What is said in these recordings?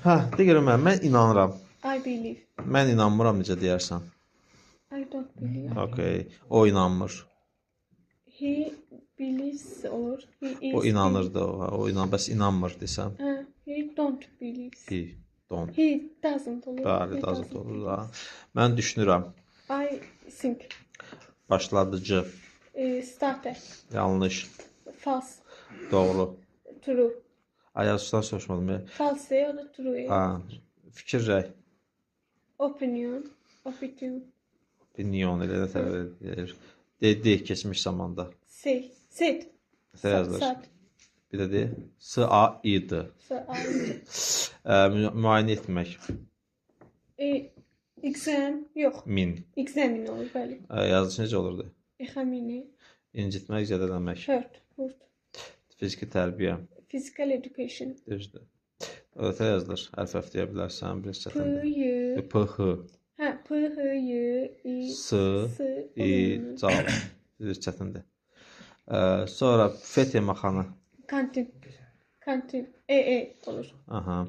Hə, deyirəm mən inanıram. I believe. Mən inanmıram necə deyərsən. I don't believe. Okay. O inanmır. He believes or he is. O inanırdı o. O bəs inanmır desəm. He don't believe. He don't. He doesn't olur. Bəli, doesn't olur da. Mən düşünürəm. I think. Başladıcı. Starter. Yanlış. False. Doğru. True. Ayazdan soruşmadım ya. False ya da true. Ha, fikir rəy. Opinion. Opinion. Opinion elə də təvəl edir. Dedi keçmiş zamanda. Say. Said. Nə yazılır? Said. Bir də de. S-A-I-D. Müayinə etmək. Exam. Yox. Min. Examine olur, bəli. Yazışı necə olurdu? Examine. İncitmək, zədələmək. Hurt. Fiziki tərbiyə. Physical education. Düzdür. Ötə yazılır. Əlfəf deyə bilərsən. Bir çətindir. P-Y. P-H. Hə, P-H-Y-I. S-I. Cal. Bir çətindir. Sonra fet yeməkxana. Kantin. Kantin. E olur. Aha.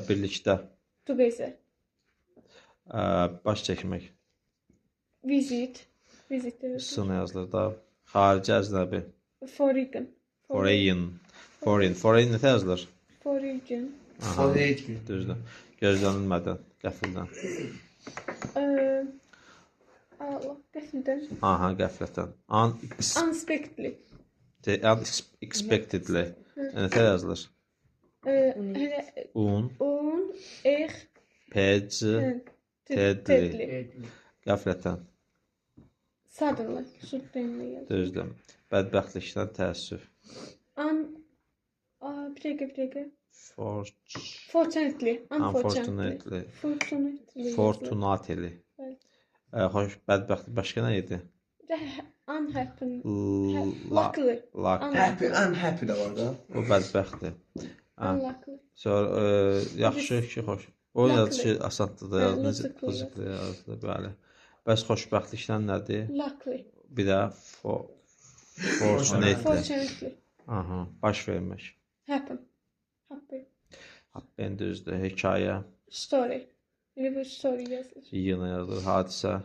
Birlikdə. Together. Baş çəkmək. Visit. Visit. S-nə yazılır da. Xarici əznəbi. Foreign. Foreign nə yazılır? Foreign. Düzdür. Gözlənilmədən, qəfildən. Allah, qəfildən. Aha, qəflətən. Unexpectedly. Unexpectedly. Nə yazılır? Unexpectedly. Qəflətən. Suddenly. Suddenly. Düzdür. Bədbəxtlikdən təəssüf. Bir dəqiqə. Fortunately. Unfortunately. Fortunately. Xoş, bədbəxtlik başqa nə idi? Unhappy. Luckily. Unhappy də var da. O bədbəxtdir. Unluckily. Sonra yaxşı ki, xoş. O yazışı asandır da yazılır. Pozitli yazılır, bəli. Bəs xoşbəxtlikdən nədir? Luckily. Bir də Fortunately. Aha, baş vermək. Happen. Happy. Happen düzdür. Hekayə. Story. Elə bir story yazılır. Yığına yazılır. Hadisə.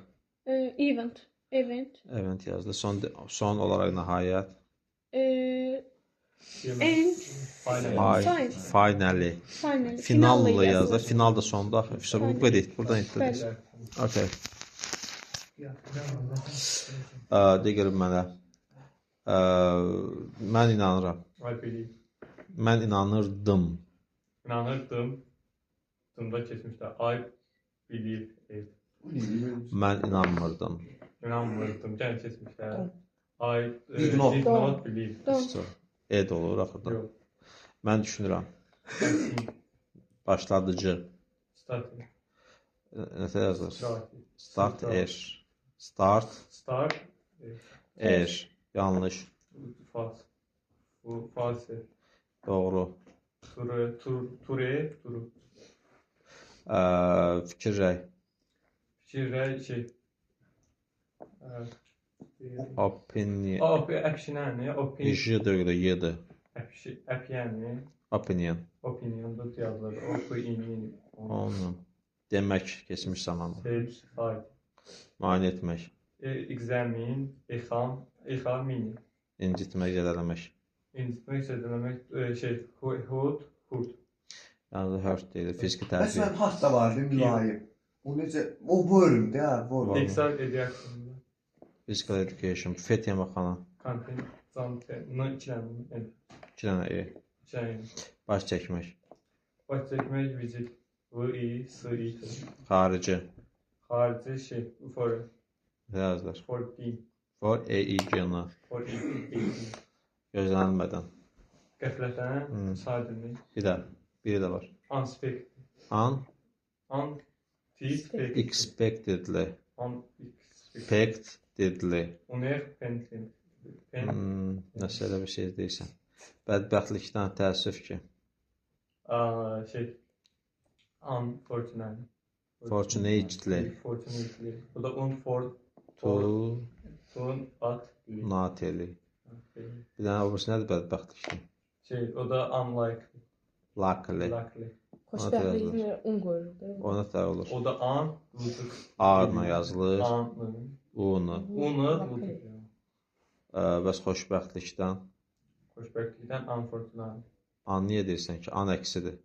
Event. Event yazılır. Son olaraq nəhayət. Finally. Finallı yazılır. Final da sonda. Bu qədər. Buradan etdik. Okay. Deyirəm mənə. Mən inanıram. Mən inanırdım. İnanırdım. Dımda keçmişdə. I believe it. Mən inanmırdım. İnanmırdım. Gene keçmişdə. I Did not believe. Ed olur axırda. Yox. Mən düşünürəm. Başladıcı. Starting. Nə yazılır? Start. Start. Yanlış. False. Bu false. Doğru. Ture. Fikir rəy. Fikir Opinion. Opinion. J-dır, Y-dır. Opinion. Opinion'da yazılır. Onu demək keçmiş zamanda. Müayinə etmək. Examine. Examine. İncitmək, zədələmək. İncitmək, zədələmək. Hurt. Yəni hurt deyilir. Fiziki Məsələn, tərbiyə. hart da var, mülayim. O necə? O bölümdə, bölüm. Excel ediaksiyonunda. Physical education. Fet yeməkxana. Kantin. İkilənmə. 2 dənə E. Baş çəkmək. Baş çəkmək, visit. V-I-S-I. Xarici. Xarici foreign. Nə yazılır? Foreign. For E-I-G-N. Gözlənilmədən. Qəflətən, sadəlik. Biri də var. Unexpected. Unexpectedly. Unexpectedly. Nəsə elə bir şey deyirsən. Bədbəxtlikdən təəssüf ki. Unfortunately. Fortunately. Bu da Nateli. Bir dənə o birisi nədir bədbəxtlikdən? O da unlikely. Luckily. Xoşbəxtliklə un qoyuruq da. O nə tər olur? O da an, vıcıq. A-la yazılır. Anlı. U-nu. Unu, vıcıq. Bəs xoşbəxtlikdən Xoşbəxtlikdən unfortunate. an niyə deyirsən ki? An əksidir.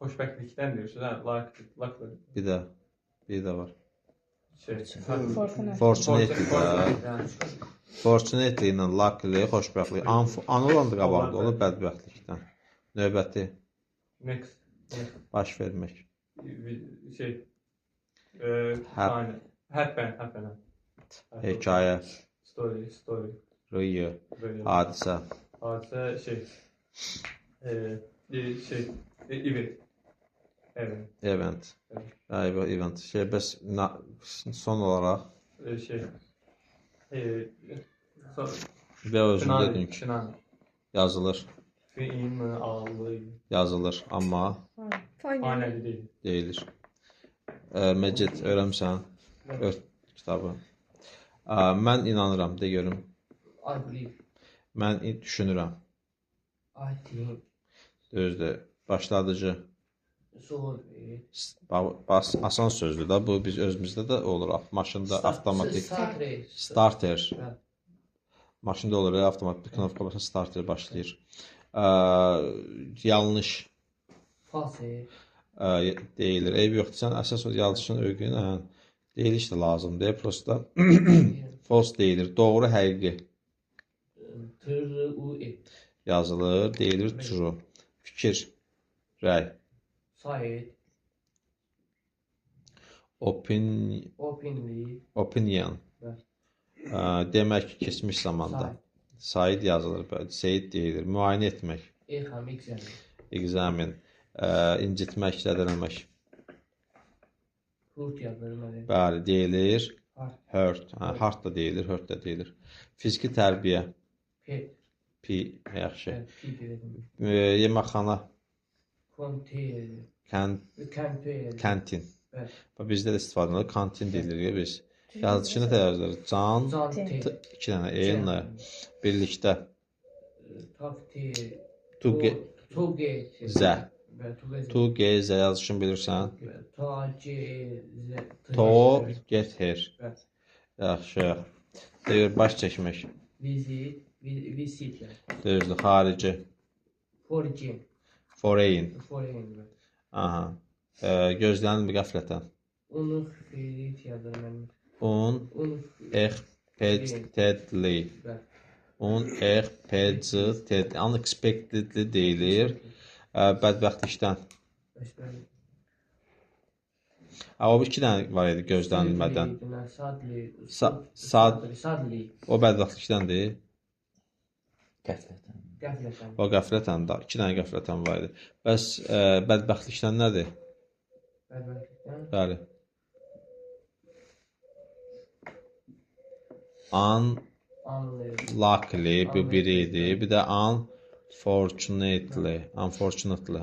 Xoşbəxtlikdən deyirsən, hə? Like. Bir də var. Şey. Fortunate də. Fortunate ilə luckily xoşbəxtlik. An olan da qabaqda olur bədbəxtlikdən. Növbəti Next. baş vermək. Şey. Happen. Hekayə, Story. rüya, Böyle. hadisə. Hadise şey. Event. Evet. Event. Evet. Event. Bəs son olaraq Şey. və özün dedin ki, Finale. yazılır. Finalı. Yazılır, amma Final. Değil. deyilir. Məcid, öyrəmsən? Ör kitabı. Mən inanıram, de görüm. I believe. Mən düşünürəm. I think. Düzdür. Başladıcı. So. Asan sözdür da. Bu biz özümüzdə də olur. Maşında avtomatik. Starter. Maşında olur, avtomatik knopka basın, starter başlayır. Yanlış False. deyilir. Eyb yoxdur. Sən əsas o yazışın öyrən. Deyil işte lazımdır. Prosta false deyilir. Doğru, həqiqi True. yazılır. Deyilir true. Fikir, rəy. Side. Openly. Opinion. Demək ki, keçmiş zamanda. Said yazılır. Seyid deyilir. Müayinə etmək. Examen. İncitmək, zədələmək. Hurt yazılır. Bəli, deyilir. Hurt. Hurt da deyilir, hurt da deyilir. Fiziki tərbiyə. P. Yaxşı. Yeməkxana. Kantin. Bizdə də istifadə edilir. Kantin deyilir biz. Yazıçını da yazılır. Can. İki dənə E-lə birlikdə. Tugezə. Tugezə yazışını bilirsən. To get here. Yaxşı. Deyir, baş çəkmək. Visit. Düzdür, xarici. Foreign. Aha. Gözlənilmir qəflətən. Unexpectedly. Unexpected. Unexpectedly deyilir. Bədbəxtlikdən. O iki dənə var idi gözlənilmədən. Sadly. O bədbəxtlikdəndir. Qəflətən. O qəflətən də. İki dənə qəflətən var idi. Bəs bədbəxtlikdən nədir? Bəli. Unluckily bu biri idi. Bir də unfortunately.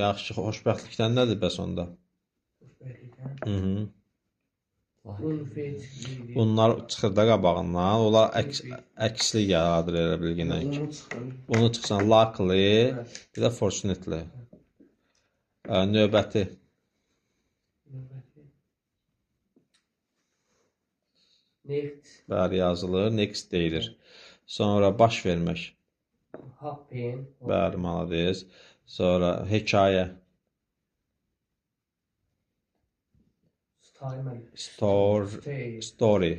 Yaxşı, xoşbəxtlikdən nədir bəs onda? Bunlar çıxır da qabağından. Onlar əksli yaradır elə bilginək. Onu çıxsan luckily, bir də fortunately. Növbəti. Bəli, yazılır. Next deyilir. Sonra baş vermək. Bəli, malades. Sonra hekayə. Story.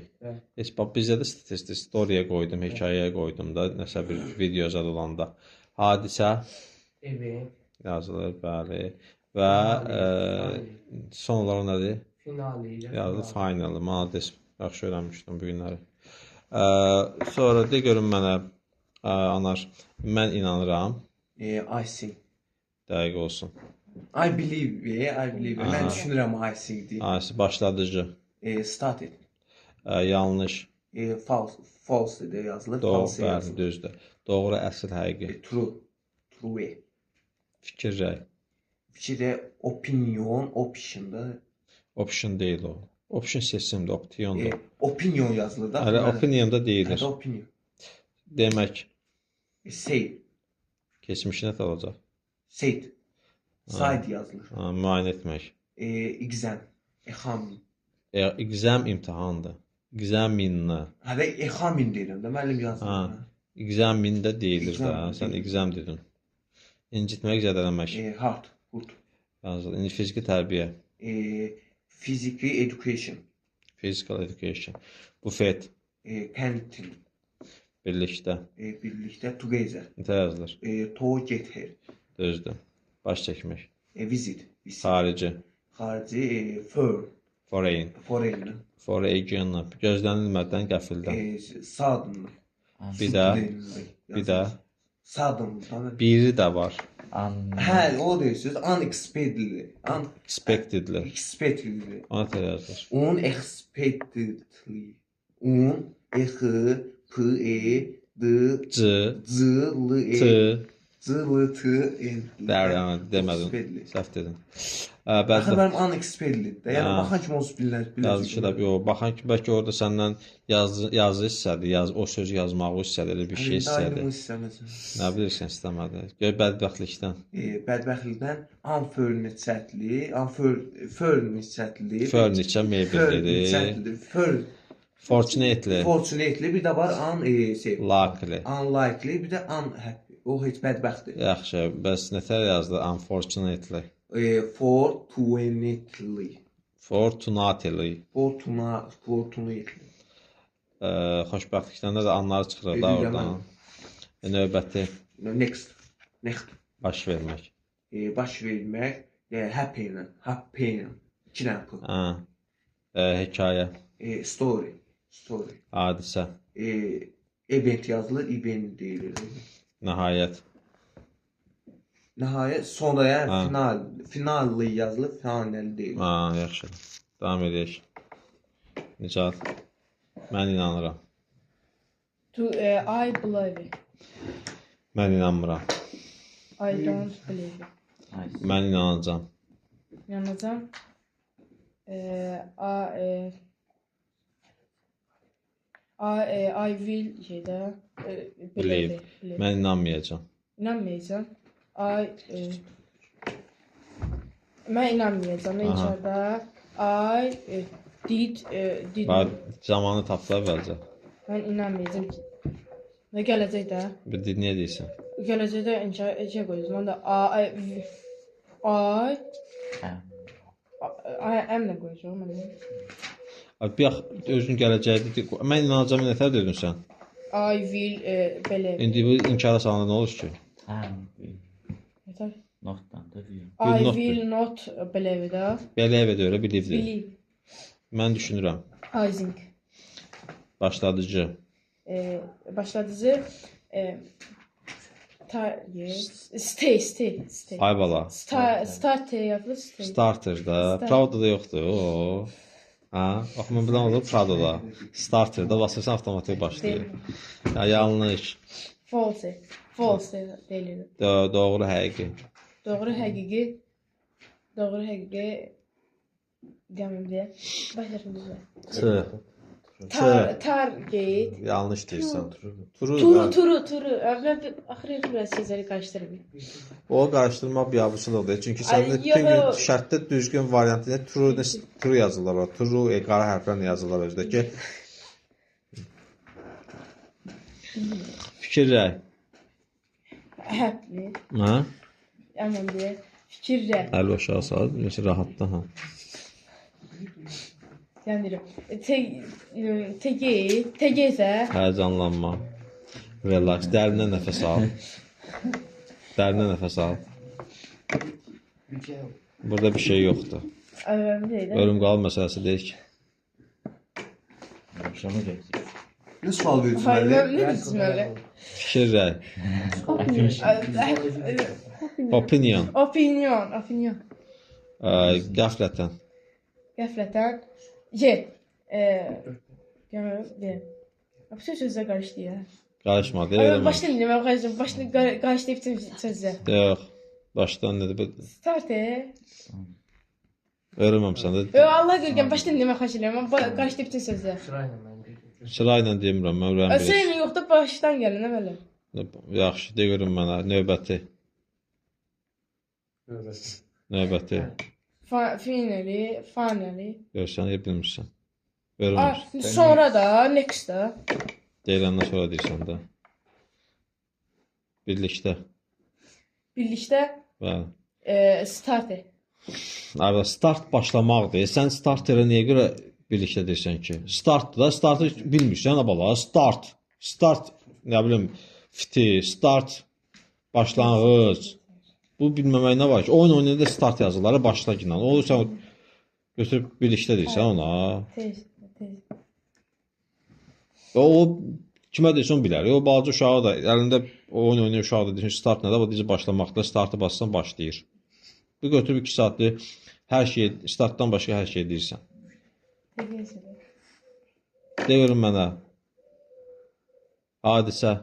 Bizdə də statistik story'yə qoydum, hekayəyə qoydum da, nəsə bir video zad olanda. Hadisə yazılır, bəli. Və son olaraq nədir? Yazılır, final. Malades. Yaxşı öyrənmişdim bu günləri. Sonra de görün mənə, Anar, mən inanıram. I see. Dəqiq olsun. I believe. Mən düşünürəm I see-dir. Başladıcı. Started. Yanlış. False deyə yazılır. Doğru, bəli, düzdür. Doğru, əsl, həqiqi. True. Fikir, rəy. Fikirdə opinion, Option deyil o. Option seçimdir, optiondur. Opinion yazılır da. Opinion da deyilir. Opinion. Demək. Say. Keçmişinə də olacaq. Seyt. Sayd yazılır. Müayinə etmək. Exam. Examin. Exam imtahandır. Examinə. Hələ examin deyirəm də, müəllim yazılır. Ha. Examin də deyilir də. Exam Sən deyil. exam dedin. İncitmək, zədələmək. Hard. Good. Yazılır. İndi fiziki tərbiyə. Physical education. Physical education. Bufet. Canteen. Birlikdə. Birlikdə together. Nə yazılır? To get here. Düzdür. Baş çəkmək. Visit. Xarici. Xarici. Foreign. Foreign. Foreign. Foreign. Gözlənilmədən qəfildən. Sudden. Bir də Sudden. biri də var. Hə, o deyirsiniz. Unexpectedly. Expectedly. Unexpectedly. Ona da yazılır. Unexpectedly. C, Z-L-E. T, Z-L-T-E. dəryanı demədin. Unexpectedly. Səhv dedin. Axı Bəzi mənim unexpectedly. Yəni Ha. baxan kimi olsun yazışı da yox. Baxan ki, bəlkə orada səndən yazı hissədir, o sözü yazmağı hissədir, elə bir şey hissədir. Nə bilirsən istəmədi. Gör bədbəxtlikdən. Bədbəxtlikdən unfurnichedly, unfurnichedly. Furniture mebelləri. Fortunately, Fortunately bir də var luckily. unlikely, bir də unhappy. O heç bədbəxtdir. Yaxşı, bəs nətər yazdı? Unfortunately. Fortunately. Fortunately. Fortunately. Xoşbəxtlikdən də anlar çıxır da oradan. Növbəti Next. baş vermək. Baş vermək. Happy. 2 dənə p. Hekayə, Story. hadisə, Event yazılır, event deyilir. nəhayət. Nəhayət sonraya Ha. finallı yazılır, final deyil. Yaxşıdır. Davam edək. Nicat. Mən inanıram. I believe it. Mən inanmıram. I don't believe it. Mən inanacağam. Yanacağım. I will şeydə Believe. Mən inanmayacağam. İnanmayacağım. Mən inanmayacağım. İnşallah I did. Bax, zamanı tapdı əvvəlcə. Mən inanmayacağım. Və gələcəkdə Bir dinləyə deyirsən. gələcəkdə şey qoyacağım. Onda I am nə qoyacağım? Bir yax, özün gələcəkdə mən inanacağam nətər dedin sən? I will belə. İndi bu inkara salanda nə olur ki? Yeter. Notdan da diyor. I not will not believe it. Belə evə də öyle bilibdir. Believe. Mən düşünürəm. I think. Başladıcı. Başladıcı stay. Ay bala. Start yazılır. Starter'da. Pravda'da yoxdur. O. Ha, bax mən bilən olur Prado'da. Starter'da basırsan avtomatik başlayır. Ya yanlış. False deyilir. Doğru həqiqi. Doğru həqiqi. Qəmimdə. Başlasın düzə. Target. Yanlış deyirsən. Turu. Turu. Axırı biraz şeyləri qarışdırmayın. O qarışdırma biabırçılıqdır. Çünki sən Ay, bütün gün yox. şərtdə düzgün variantı turu yazırlar. Turu qara hərflərlə yazırlar özdəki. Fikirləş. Happy. Ha? Əməndə fikirlə. Əl aşağı sal, mesela rahatla ha. Yəni tegi isə Həyəcanlanma. Relax. Dərindən nəfəs al. Dərindən nəfəs al. Burada bir şey yoxdur. əvvəldə Ölüm qalım məsələsi deyil ki. Akşama gelecek. Ne sual veriyorsun Hayır, Ali? ne diyeceğim öyle? Fikirləş. Opinion. Opinion. Qəflətən. Qəflətən. Görürəm. Bütün sözlər qarışdı ya. Qarışma, deyil eləmə. Başdan dinləməm, başını qarışdı bütün sözlər. Yox. Başdan nədir? Start. Öyrənməmsən də. Allah görkəm, başdan dinləməm xahiş edirəm. Qarışdı bütün sözlər. Sırayla mən deyirəm. Sırayla demirəm, mən öyrənmirəm. Sırayla yox da, başdan gəlin, nə belə? Yaxşı, de görüm mənə, növbəti. Növbəti. Finali, fanali. Görsən, bilmirsən. Aa, Görmürsən. sonra da next da. Deyiləndən sonra deyirsən də. Birlikdə. Birlikdə Bəli. start. Abi start başlamaqdır. Sən starterə niyə görə birlikdə deyirsən ki? Startdır da, startı bilmirsən ha bala. Start. Start, nə bilim, fiti, start, başlanğıc. Bu bilməmək nə var ki? Oyun oynayanda start yazıları başla O sən götürüb birlikdə deyirsən ona. Tez. O kimə deyirsən bilər. O balaca uşağı da əlində oyun oynayan uşağı da deyirsən start nədir? O deyir başlamaqda startı bassan başlayır. Bu götürüb 2 saatdır hər şey startdan başqa hər şey deyirsən. De görüm mənə. Hadisə.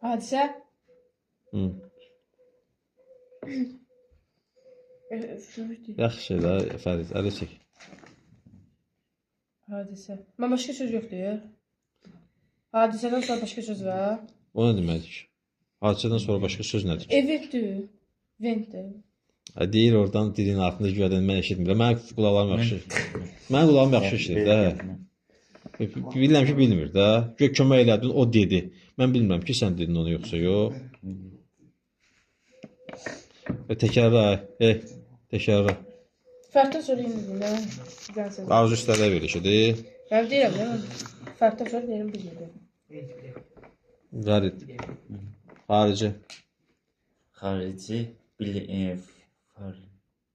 Hadisə. Hı. Yaxşı da Fərid, əli çək. Hadisə. Mən başqa söz yoxdur. Hadisədən sonra başqa söz var. O nə deməkdir? Hadisədən sonra başqa söz nədir? Eventdir. Ventdir. Deyir oradan dilin altında güvədən mən eşitmirəm. Mənim qulaqlarım yaxşı. Mənim qulağım yaxşı eşidir də. Bilirəm ki, bilmir də. Gör kömək elədin, o dedi. Mən bilmirəm ki, sən dedin onu yoxsa yox. Təkrarla, təkrarla. Fərqdən sonra yenə deyirəm. Arzu istədə verilişidir. Mən deyirəm də. Fərqdən sonra deyirəm bilmirəm. Qərid. Xarici. Xarici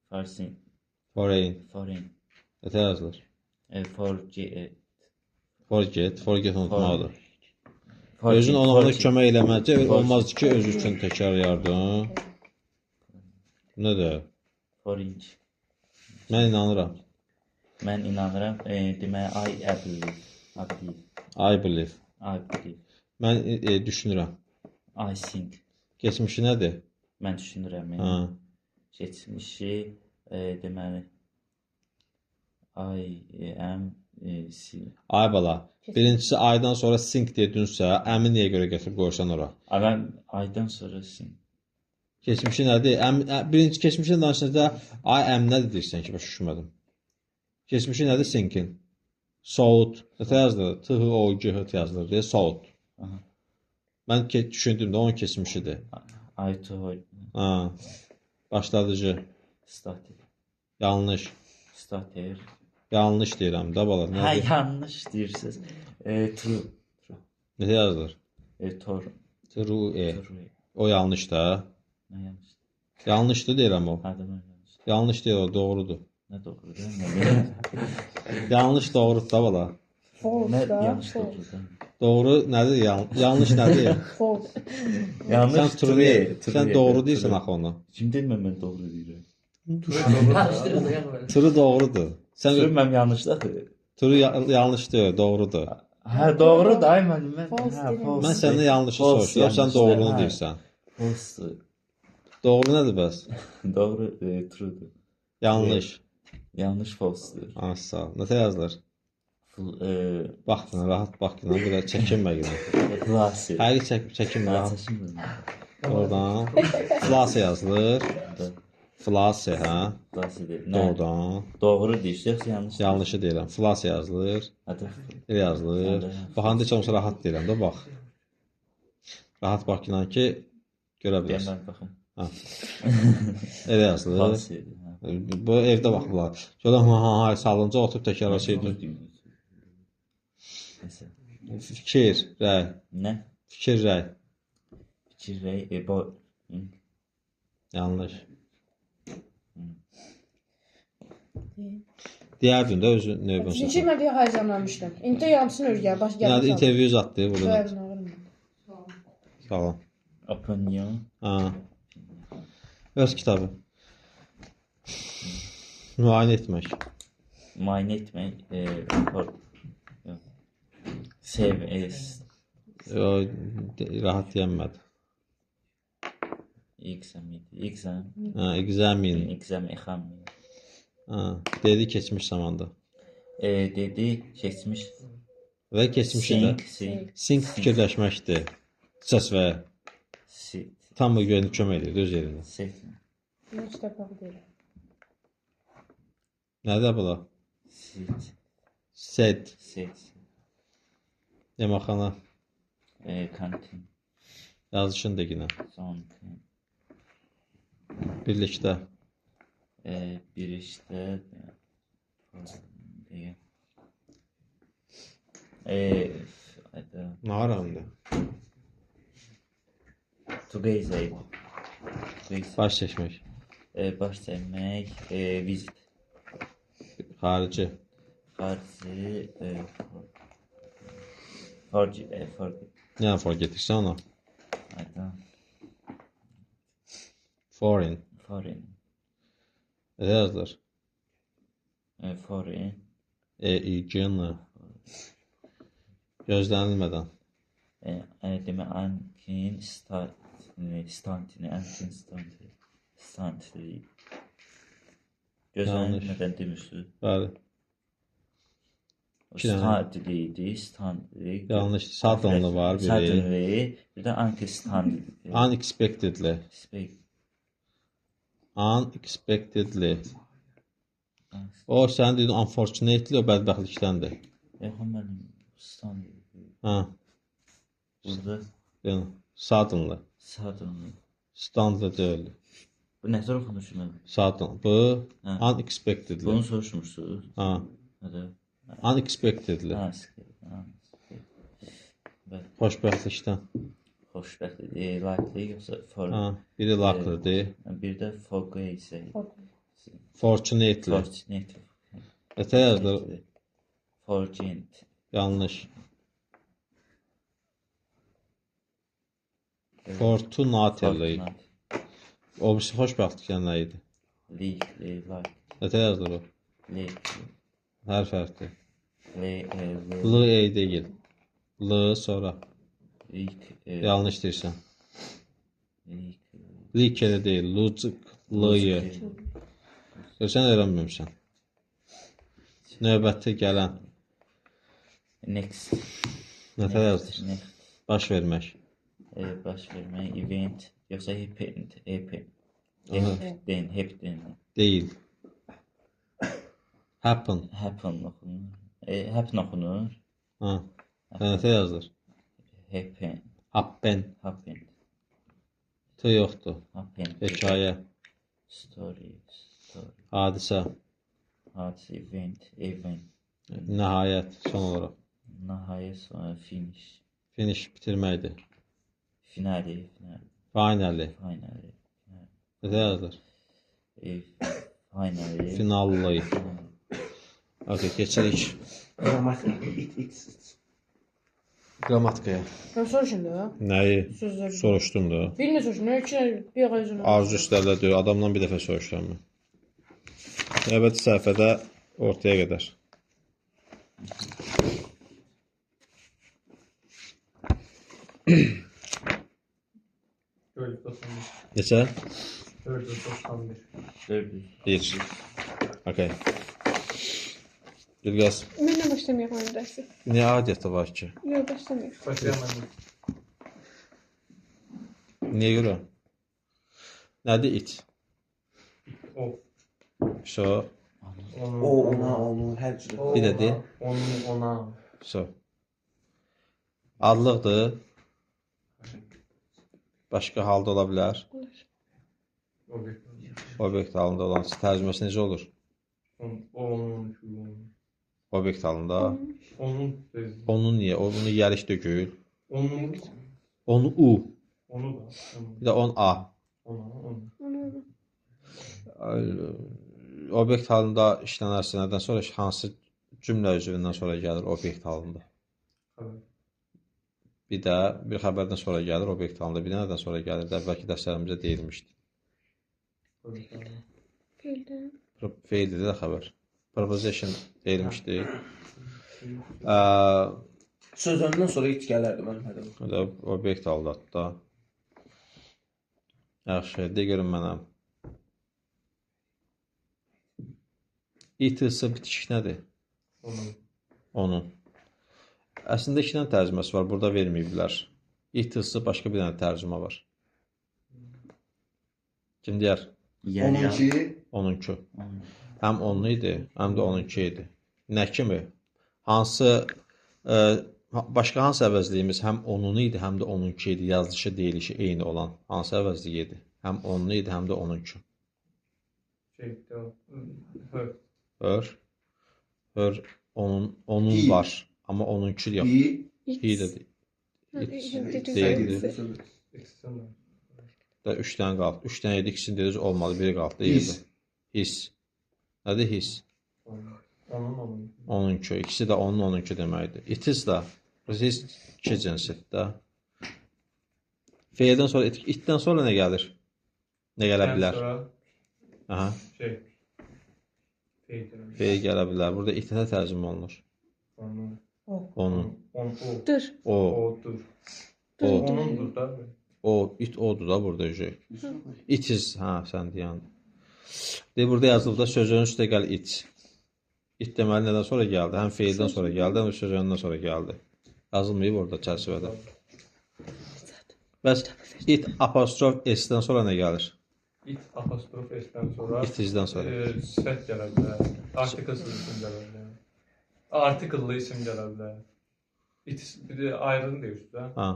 Farsin. Foreign. Foreign. Nətə yazılır? Forget. Forget unutmaqdır. Özün ona kömək eləməcə olmazdı ki, öz üçün təkrarlayardın. Nədir? Foreign. Mən inanıram. Mən inanıram. Demək, I believe. Mən düşünürəm. I think. Keçmişi nədir? Mən düşünürəm. Ha. Keçmişi deməli I am Ay bala. Birincisi aydan sonra think dedinsə, əmi niyə görə gətirib qoyursan ora? Mən aydan sonra think. Keçmişi nədir? Birinci keçmişdən danışanda I am nədir deyirsən ki, başa düşmədim. Keçmişi nədir? Thinking. South. Nətə yazılır? T-H-O-G-H yazılır deyə south. Mən düşündüm də onun keçmişidir. I told. Ha. Başladıcı. Started. Yanlış. Starter. Yanlış deyirəm də bala. Hə, yanlış deyirsiniz. True. Nətə yazılır? Tor. True. O yanlış da. Nə yanlış? Yanlışdır deyirəm o. Hə, demək yanlış. Yanlış deyil o, doğrudur. Nə doğrudur? Yanlış doğrudur da bala. Nə yanlış doğrudur? Doğru nədir? Yanlış nədir? False. Yanlış Sən doğru deyirsən axı onu. Kim deyir mən doğru deyirəm? Turu doğrudur. Sən Sürməm yanlışdadır. turu yanlış deyil, doğrudur. Hə, doğru da mən. False Hə, deyirəm. false. Mən səndən yanlışı False, soruşuram, sən yanlış doğrunu deyil, hə. deyirsən. False. Doğru nədir bəs? Doğru true'dur. Yanlış. Yanlış false'dur. Ha, sağ ol. Nətə yazılır? Bax, rahat bax, belə çəkinmə görə. Classy. Həqiqi çəkinmə rahat. Oradan flase yazılır. Flase, hə? Classy deyil. Doğrudan. Doğru deyirsən, yoxsa yanlış? Yanlışı deyirəm. Flase yazılır. Hadi. Elə yazılır. Baxanda heç olmasa rahat deyirəm də bax. Rahat bax ki, görə bilərsən. Mən baxım. Elə yazılır. Classy. Bu evdə baxırlar. Sonra ha salınca oturub təkrar şeydir. Fikir, rəy. Nə? Fikir, rəy. Fikir rəy, bu. Yanlış. Deyərdin də özü növbən Çünki sonra. mən deyə haycanlanmışdım. İndi yarımsını örgən, baş Yəni gəldi. intervyu uzatdı burada. Sağ ol. Opinion. Ha. Öz kitabı. Müayinə etmək. Müayinə etmək. Sev. Rahat deyəmədi. Exam. Ha, examin. Exam. Ha, dedi keçmiş zamanda. Dedi keçmiş. Və keçmişi də. Think fikirləşməkdir. Səs və Sit. Tam bu yönü kömək edir öz yerində. Set. Heç də bax deyil. Nədir bu da? Sit. Set. Set. Yeməkxana. Kantin. Yazışın da yine. Zontin. Birlikdə. Bir işte değil. Nahar anında. Together. Baş çəkmək. Baş çəkmək. Visit. Xarici. Xarici. Yəni forgetirsən ona. Foreign. Foreign. Elə yazılır. Foreign. E-I-G-N. Gözlənilmədən. Demək, ankin stantini, ankin stantini. Gözlənilmədən demişdir. Bəli. İki dənə. Stantili, stantili. Yanlış. Suddenly var biri. Suddenly, bir də ankin stantili. Unexpectedly. Unexpectedly. O sən dedin unfortunately, o bədbəxtlikdəndir. Yox, mənim stantili. Ha, Burada yəni suddenly. suddenly. Standlı deyil. Bu nə tər oxunur mən? Suddenly. Bu Ha. unexpectedly. Bunu soruşmursunuz. Ha, Nədir? unexpectedly. Xoşbəxtlikdən. Xoşbəxtlik, likely yoxsa for. Ha, biri luckily, Bir də forgate. fortunately. Fortunate. Ətə yazılır. Fortunate. Yanlış. Fortunately. O birisi xoşbəxtlikdən nə idi? Likely, like. Ətə yazılır o. Likely. Hər fərqli. Likely. L-E deyil. L sonra. Yanlış deyirsən. Likely deyil. Lucik. L-Y. Görsən öyrənməmişsən. Növbəti gələn. Next. Nətə yazılır? Next. Baş vermək. Baş vermək, event, yoxsa happened, Aha. happened. Deyil. Happen. Happen oxunur. Happen oxunur. Ha. Nətə yazılır? Happen. Happen. Happened. T yoxdur. Happened. Hekayə. Story. Hadisə. Hadise, event. Nəhayət. Son olaraq. Nəhayət sonra finish. Finish bitirməkdir. Finali. Finally. Finali. Nətə yazılır? Finali. Finallı. Okay, keçirik. Qrammatikaya. Mən soruşun da. Nəyi? Sözlər. Soruşdum da. Bir nə soruşun? İki dənə bir ağacın. Arzu üstələ deyir. Adamdan bir dəfə soruşdum mən. Növbəti səhifədə ortaya qədər. Neçə? 491. 1. Okay. Gülgəz. Mən nə başlamayaq onun dərsi? Niyə adiyyəti var ki? Yox, başlamayaq. Başlayamadım. Niyə görə? Nədir it? O. So. O, ona, onu, hər cürə. Bir də de. Onun, ona. So. Adlıqdır. Başqa halda ola bilər. Objekt. Obyekt halında olan tərcüməsi necə olur? Onun, onun. Obyekt halında. Onun. Onun niyə? Onu yəlik dökül. Onun. Onu u. Onu da. Bir də on a. Ona. Obyekt halında işlənərsə nədən sonra hansı cümlə üzvündən sonra gəlir obyekt halında? Xəbər. Bir də bir xəbərdən sonra gəlir obyekt halında. Bir də nədən sonra gəlir? Əvvəlki dərslərimizdə deyilmişdi. Feildir də xəbər. Preposition deyilmişdi. Söz öndən sonra it gələrdi mənim hədəm. O da obyekt halında da. Yaxşı, de görün mənə. İTS bitişik nədir? Onun. Onun. Əslində iki dənə tərcüməsi var. Burada verməyiblər. İTS başqa bir dənə tərcümə var. Kim deyər? Yer ya. Onunki Onunki. Həm onlu idi, həm də onunki idi. Nə kimi? Hansı başqa hansı əvəzliyimiz həm onunu idi, həm də onunki idi. Yazılışı, deyilişi eyni olan hansı əvəzlik idi? Həm onlu idi, həm də onunki. Şey, devam. Hör. Hör. Hör onun Hi. var, amma onunki yox. Hi də deyildi. İkisinden de. Da 3 dənə qaldı. 3 dənə idi, ikisini dediniz olmadı, biri qaldı. Deyildi. His. Nədir his? Onun. Onunki. İkisi də onun onunki deməkdir. It is da. His iki cinsdir də. Fe'dən sonra, itdən sonra nə gəlir? Nə gələ bilər? Sonra Aha. şey. Feydir. Fe gələ bilər. Burada itə tərcümə olunur. Onun. Onun. O. Dur. O. Odur. O. Onundur da. O. It odur da burada ücü. It is. Ha, sən deyən. Burada yazılıb da sözün üstə gəl it. It deməli nədən sonra gəldi? Həm feildən sonra gəldi, həm də sözündən sonra gəldi. Yazılmayıb orada çərçivədə. Bəs it apostrof s-dən sonra nə gəlir? İt apostrof s'ten sonra. It is-dən sonra. Sifət gələ bilər. Artiklsız isim gələ bilər. Artikllı isim gələ bilər. İt bir de ayrını deyirsən də. Ha,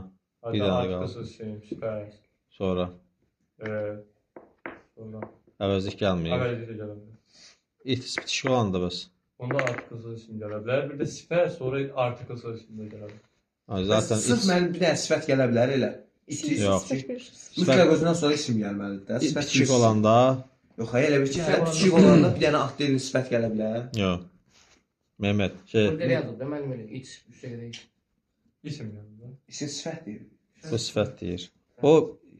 bir dənə qaldı. Artiklsız isim, sifət. Sonra Sonra. əvəzlik gəlməyib. Əvvəlcə də gələ bilər. It bitişik olanda bəs. Onda artiklsız isim gələ bilər. Bir də sifət, sonra artiklsız isim də gələ bilər. Zaten Sırf mənim bir dənə sifət gələ bilər elə. Yox. Mütləq özündən sonra isim gəlməlidir də. it bitişik olanda Yox, hayır, elə bir ki, hər bitişik olanda bir dənə ad dilinin sifət gələ bilər. yox. Mehmet, Burada yazılıb da mənim elə iç üstəgədə. İsim gələ bilər. İsim sifət deyir. söz sifət deyir. O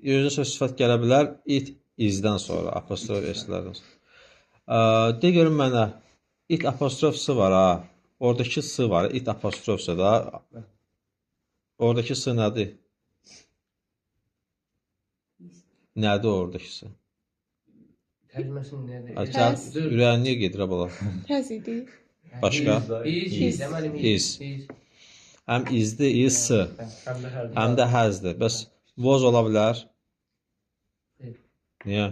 özünə söz sifət gələ bilər it izdən sonra, apostrof s-lərdən sonra. De görün mənə, it apostrofsu var ha. Oradakı s var, it apostrofsa da. Oradakı s nədir? Nədir oradakı s? Tərcüməsi nədir? Tərs. Ürəyin niyə gedir bala? Təz idi. Başqa? His, deməli His. Həm izdir, is, s. Həm də hər Həm də həzdir. Bəs voz ola bilər? Yox. Niyə?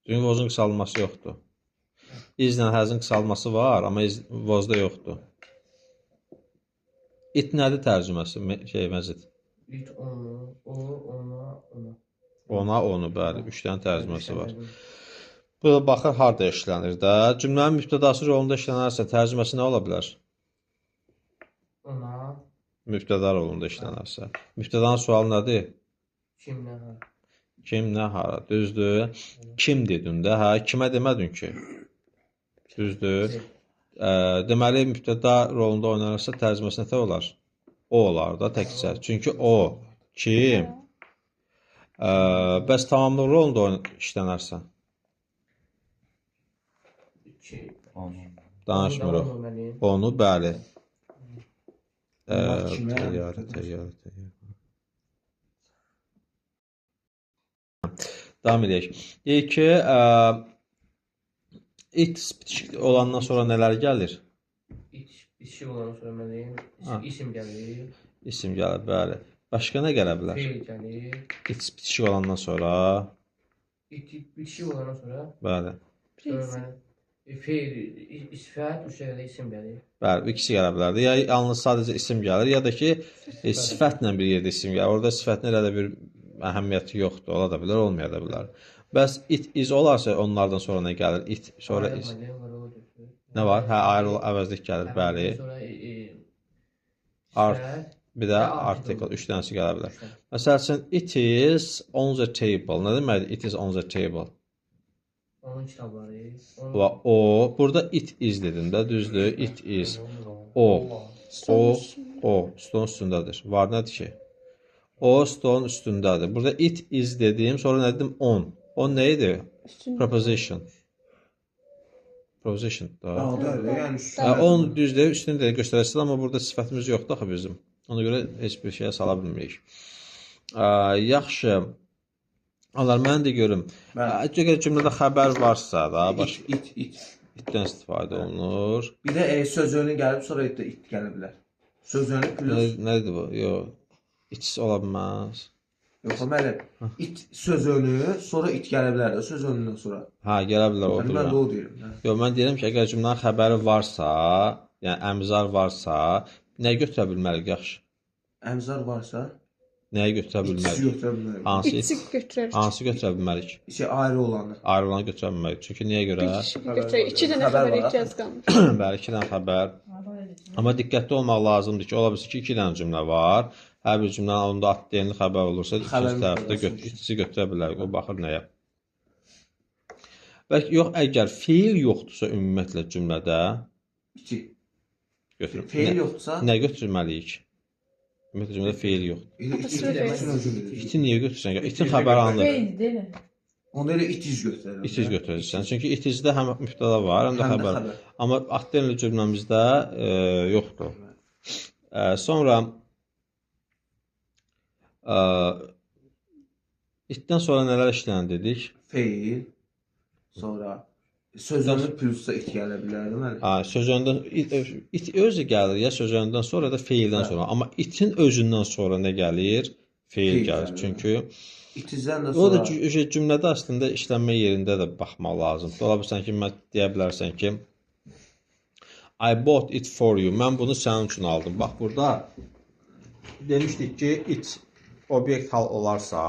Çünki vozun qısalması yoxdur. İzlə həzin qısalması var, amma vozda yoxdur. İt nədir tərcüməsi? Məzid. İt onu, o, ona. Ona, onu, bəli. 3 dənə tərcüməsi var. Bu da baxır harda işlənir də. Cümlənin mübtədası rolunda işlənərsə tərcüməsi nə ola bilər? Ona, Mübtəda rolunda işlənərsə. Mübtədanın sualı nədir? kim, nə, ha. Kim, nə, hara? Düzdür. Kim dedin də, hə? Kimə demədin ki? Düzdür. Deməli, mübtəda rolunda oynanırsa tərcüməsi nətə olar? O olar da təkcə. Çünki o, kim? Bəs tamamlıq rolunda işlənərsə? Danışmırıq. Onu, bəli. Təyyarə. Davam edək. Deyək ki, it bitişik olandan sonra nələr gəlir? İşi olan sonra mən deyim, isim gəlir, İsim gəlir, bəli. Başqa nə gələ bilər? feil gəlir, İt bitişik olandan sonra, işi olandan sonra, bəli. sonra mən feil, sifət, üstəgədə isim gəlir. Bəli, bu ikisi gələ bilərdi. Ya yalnız sadəcə isim gəlir, ya da ki, sifətlə bir yerdə isim gəlir. Orada sifətin elə də bir əhəmiyyəti yoxdur, ola da bilər, olmaya da bilər. Bəs it, iz olarsa onlardan sonra nə gəlir? İt, sonra iz. Nə var? Hə, ayrı əvəzlik gəlir, bəli. Sifət, Bir də article, 3 dənəsi gələ bilər. Məsəl üçün, it is on the table. Nə deməkdir? It is on the table. onun kitabları, O, burada it is dedim də, düzdür? It is. O, stolun üstündədir. Var nədir ki? O, stolun üstündədir. Burada it is dedim, sonra nə dedim? On. On nə idi? Preposition. Preposition da. Yəni On düzdür, üstündə göstərəsin, amma burada sifətimiz yoxdur axı bizim. Ona görə heç bir şeyə sala bilmirik. Yaxşı. Allah, mən də görüm. Əgər cümlədə xəbər varsa da, itdən istifadə olunur. Bir də sözünü gəlib, sonra it gələ bilər. Sözünü plus. Nədir bu? Yox. İçsi ola bilməz. Yox, müəllim. It söz önü, sonra it gələ bilər də söz önündən sonra. Hə, gələ bilər Yəni, odur. mən də ya. o deyirəm. Hə. Yox, mən deyirəm ki, əgər cümlənin xəbəri varsa, yəni əmzar varsa, nəyi götürə bilmərik yaxşı? Əmzar varsa, Nəyi götürə itisi bilmərik? götürə bilmərik. Hansı İçi götürər. hansı götürə bilmərik? Ayrı olanı. Ayrı olanı götürə bilmərik. Çünki niyə görə? Bir kişi götürər. 2 dənə Xəbər xəbər var. ehtiyac qalmış. Bəli, 2 dənə xəbər. Amma diqqətli olmaq lazımdır ki, ola bilsin ki, 2 dənə cümlə var. Hər bir cümlənin onda adlı xəbər olursa, ikinci Xəbərin tərəfdə götürülsün. ikisi götürə bilərik. O baxır nəyə. Bəlkə yox, əgər feil yoxdursa ümumiyyətlə cümlədə 2. götürün. Feil yoxdursa, Nə götürməliyik? Ümumiyyətlə cümlədə feil yoxdur. it demək üçün özü bilir. İti niyə götürsən? İtin xəbəri andır. Beyni deyil. Onda elə it iz götürərəm. İtiz götürürsən. Çünki itizdə həm mübtəda var, həm də Həm də xəbər. xəbər. Amma adlı cümləmizdə yoxdur. Sonra itdən sonra nələr işlənir dedik? Feil, sonra sözünü plusda it gələ bilər, deməli. Sözündən it özü gəlir ya sözündən sonra da feildən sonra. Amma itin özündən sonra nə gəlir? Feil Feil gəlir. gəlir. Çünki İtizdən də o da sonra cümlədə əslində işlənmə yerində də baxmaq lazımdır. Ola bilsən ki, deyə bilərsən ki, I bought it for you. Mən bunu sənin üçün aldım. Bax burada demişdik ki, it obyekt hal olarsa,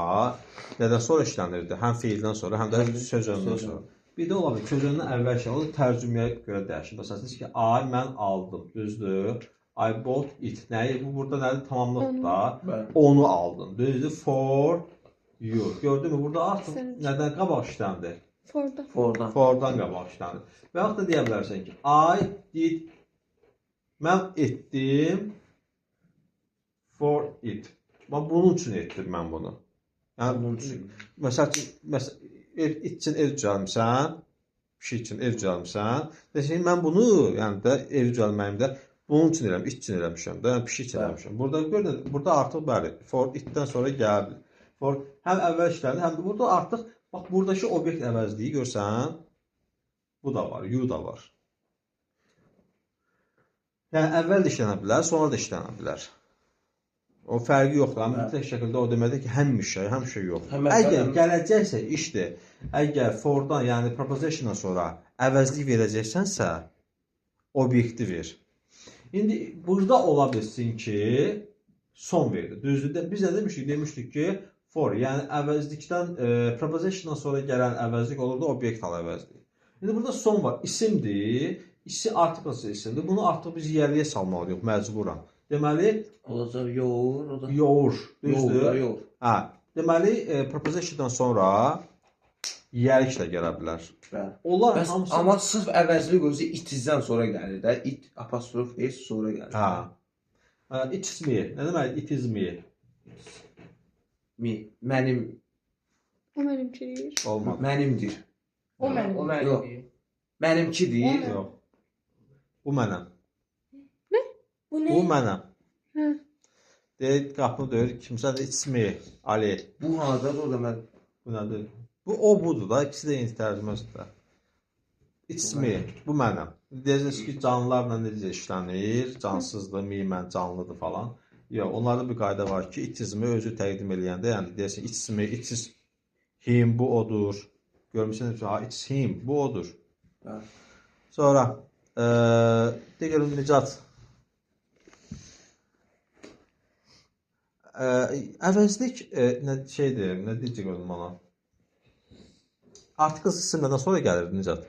nədən sonra işlənirdi? Həm feildən sonra, həm də sözündən sonra. Bir də ola bilər, sözündən əvvəl şey, o da tərcüməyə görə dəyişir. Məsələn, siz ki, mən aldım, düzdür? I bought it. Nəyi? Bu burada nədir? Tamamlıqda. Bəli. Onu aldın. Düzdür? For you. Gördünmü? Burada artıq Sən- nədən qabaq işləndi? Forda. fordan. Fordan qabaq işləndi. Və yaxud da deyə bilərsən ki, I did. Mən etdim for it. Mən bunun üçün etdim mən bunu. Yəni Bunun üçün. Məsəl it üçün ev düzəltmisən, pişik üçün ev düzəltmisən. Desən mən bunu, yəni də ev düzəltməyimdə bunun üçün eləmişəm, it üçün eləmişəm də, yəni pişik üçün eləmişəm. Burada artıq bəli, for itdən sonra gəlir. For həm əvvəl işləndi, həm də burada artıq bax buradakı obyekt əvəzliyi görsən, bu da var, you da var. Yəni əvvəl də işlənə bilər, sonra da işlənə bilər. O fərqi yoxdur. Amma mütləq şəkildə o deməkdir ki, həmişə yox. Əgər gələcəksə işdir, əgər fordan, yəni prepositiondan sonra əvəzlik verəcəksənsə, obyekti ver. İndi burada ola bilsin ki, son verdi. Düzdür? Biz nə demişdik? Demişdik ki, for, yəni əvəzlikdən, prepositiondan sonra gələn əvəzlik olurdu, obyekt hal əvəzlik. İndi burada son var. İsimdir. İsi article isimdir. Bunu artıq biz yerliyə salmalıyıq, məcburan. Deməli, Olacaq yoğur, o da yoğur, düzdür? yoğur. Hə, deməli, prepositiondan sonra yerlik də gələ bilər. Bəli. Onlar Bəs, hamısı... amma sırf əvəzlik özü itizdən sonra gəlir də. It apostrof s sonra gəlir. Hə. It is me. Nə demək? It is me. Mənim, O mənimkidir. Olmadı. mənimdir. O mənim. O mənim Yox. deyil. Mənimkidir. Yox. Bu mənəm. Bu Bu mənəm. Hə. Deyir, qapını döyür. Kimsə də it's me. Ali. Bu halda da o da mən. Bu nədir? Bu o budur da. İkisi də eyni tərcüməsidir. It's me. Bu mənəm. Deyirsiniz ki, canlılarla necə işlənir? Cansızdır, me, mən canlıdır falan. Yox, onlarda bir qayda var ki, itizmi özü təqdim eləyəndə, yəni deyirsən, it's me, it's him, bu odur. Görmüsünüz ki, it's him, bu odur. Bəli. Sonra, deyirəm, Nicat. Əvəzlik nə şeydir, nə deyəcək özüm ona? Article isimlərdən sonra gəlir Nicat.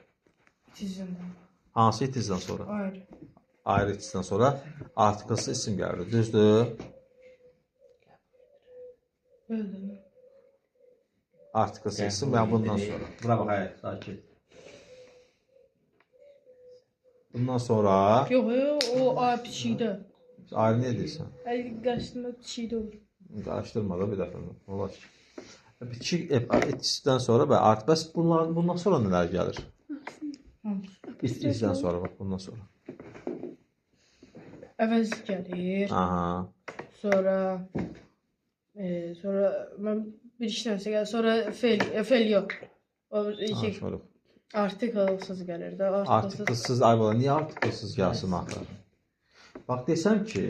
İtizdən. Hansı itizdən sonra? Ayrı. Ayrı itizdən sonra article isim gəlir. Düzdür? Öldüm. Article isim və bundan sonra. Bura bax, sakit. Bundan sonra Yox, o pişikdə. ayrı nə edirsən? Qarşısında pişikdə olur. Qarışdırma da bir dəfə. Olar ki. Bitişik itizdən sonra və artıq bəs bundan sonra nələr gəlir? İtizdən sonra bax bundan sonra. Əvəzlik gəlir. Aha. Sonra mən bir işləmsə gəlir. Sonra fel yox. O iki Sonra. artiklsız gəlir də. Artiklsız ay bala, niyə artiklsız gəlsin axı? Bax desəm ki,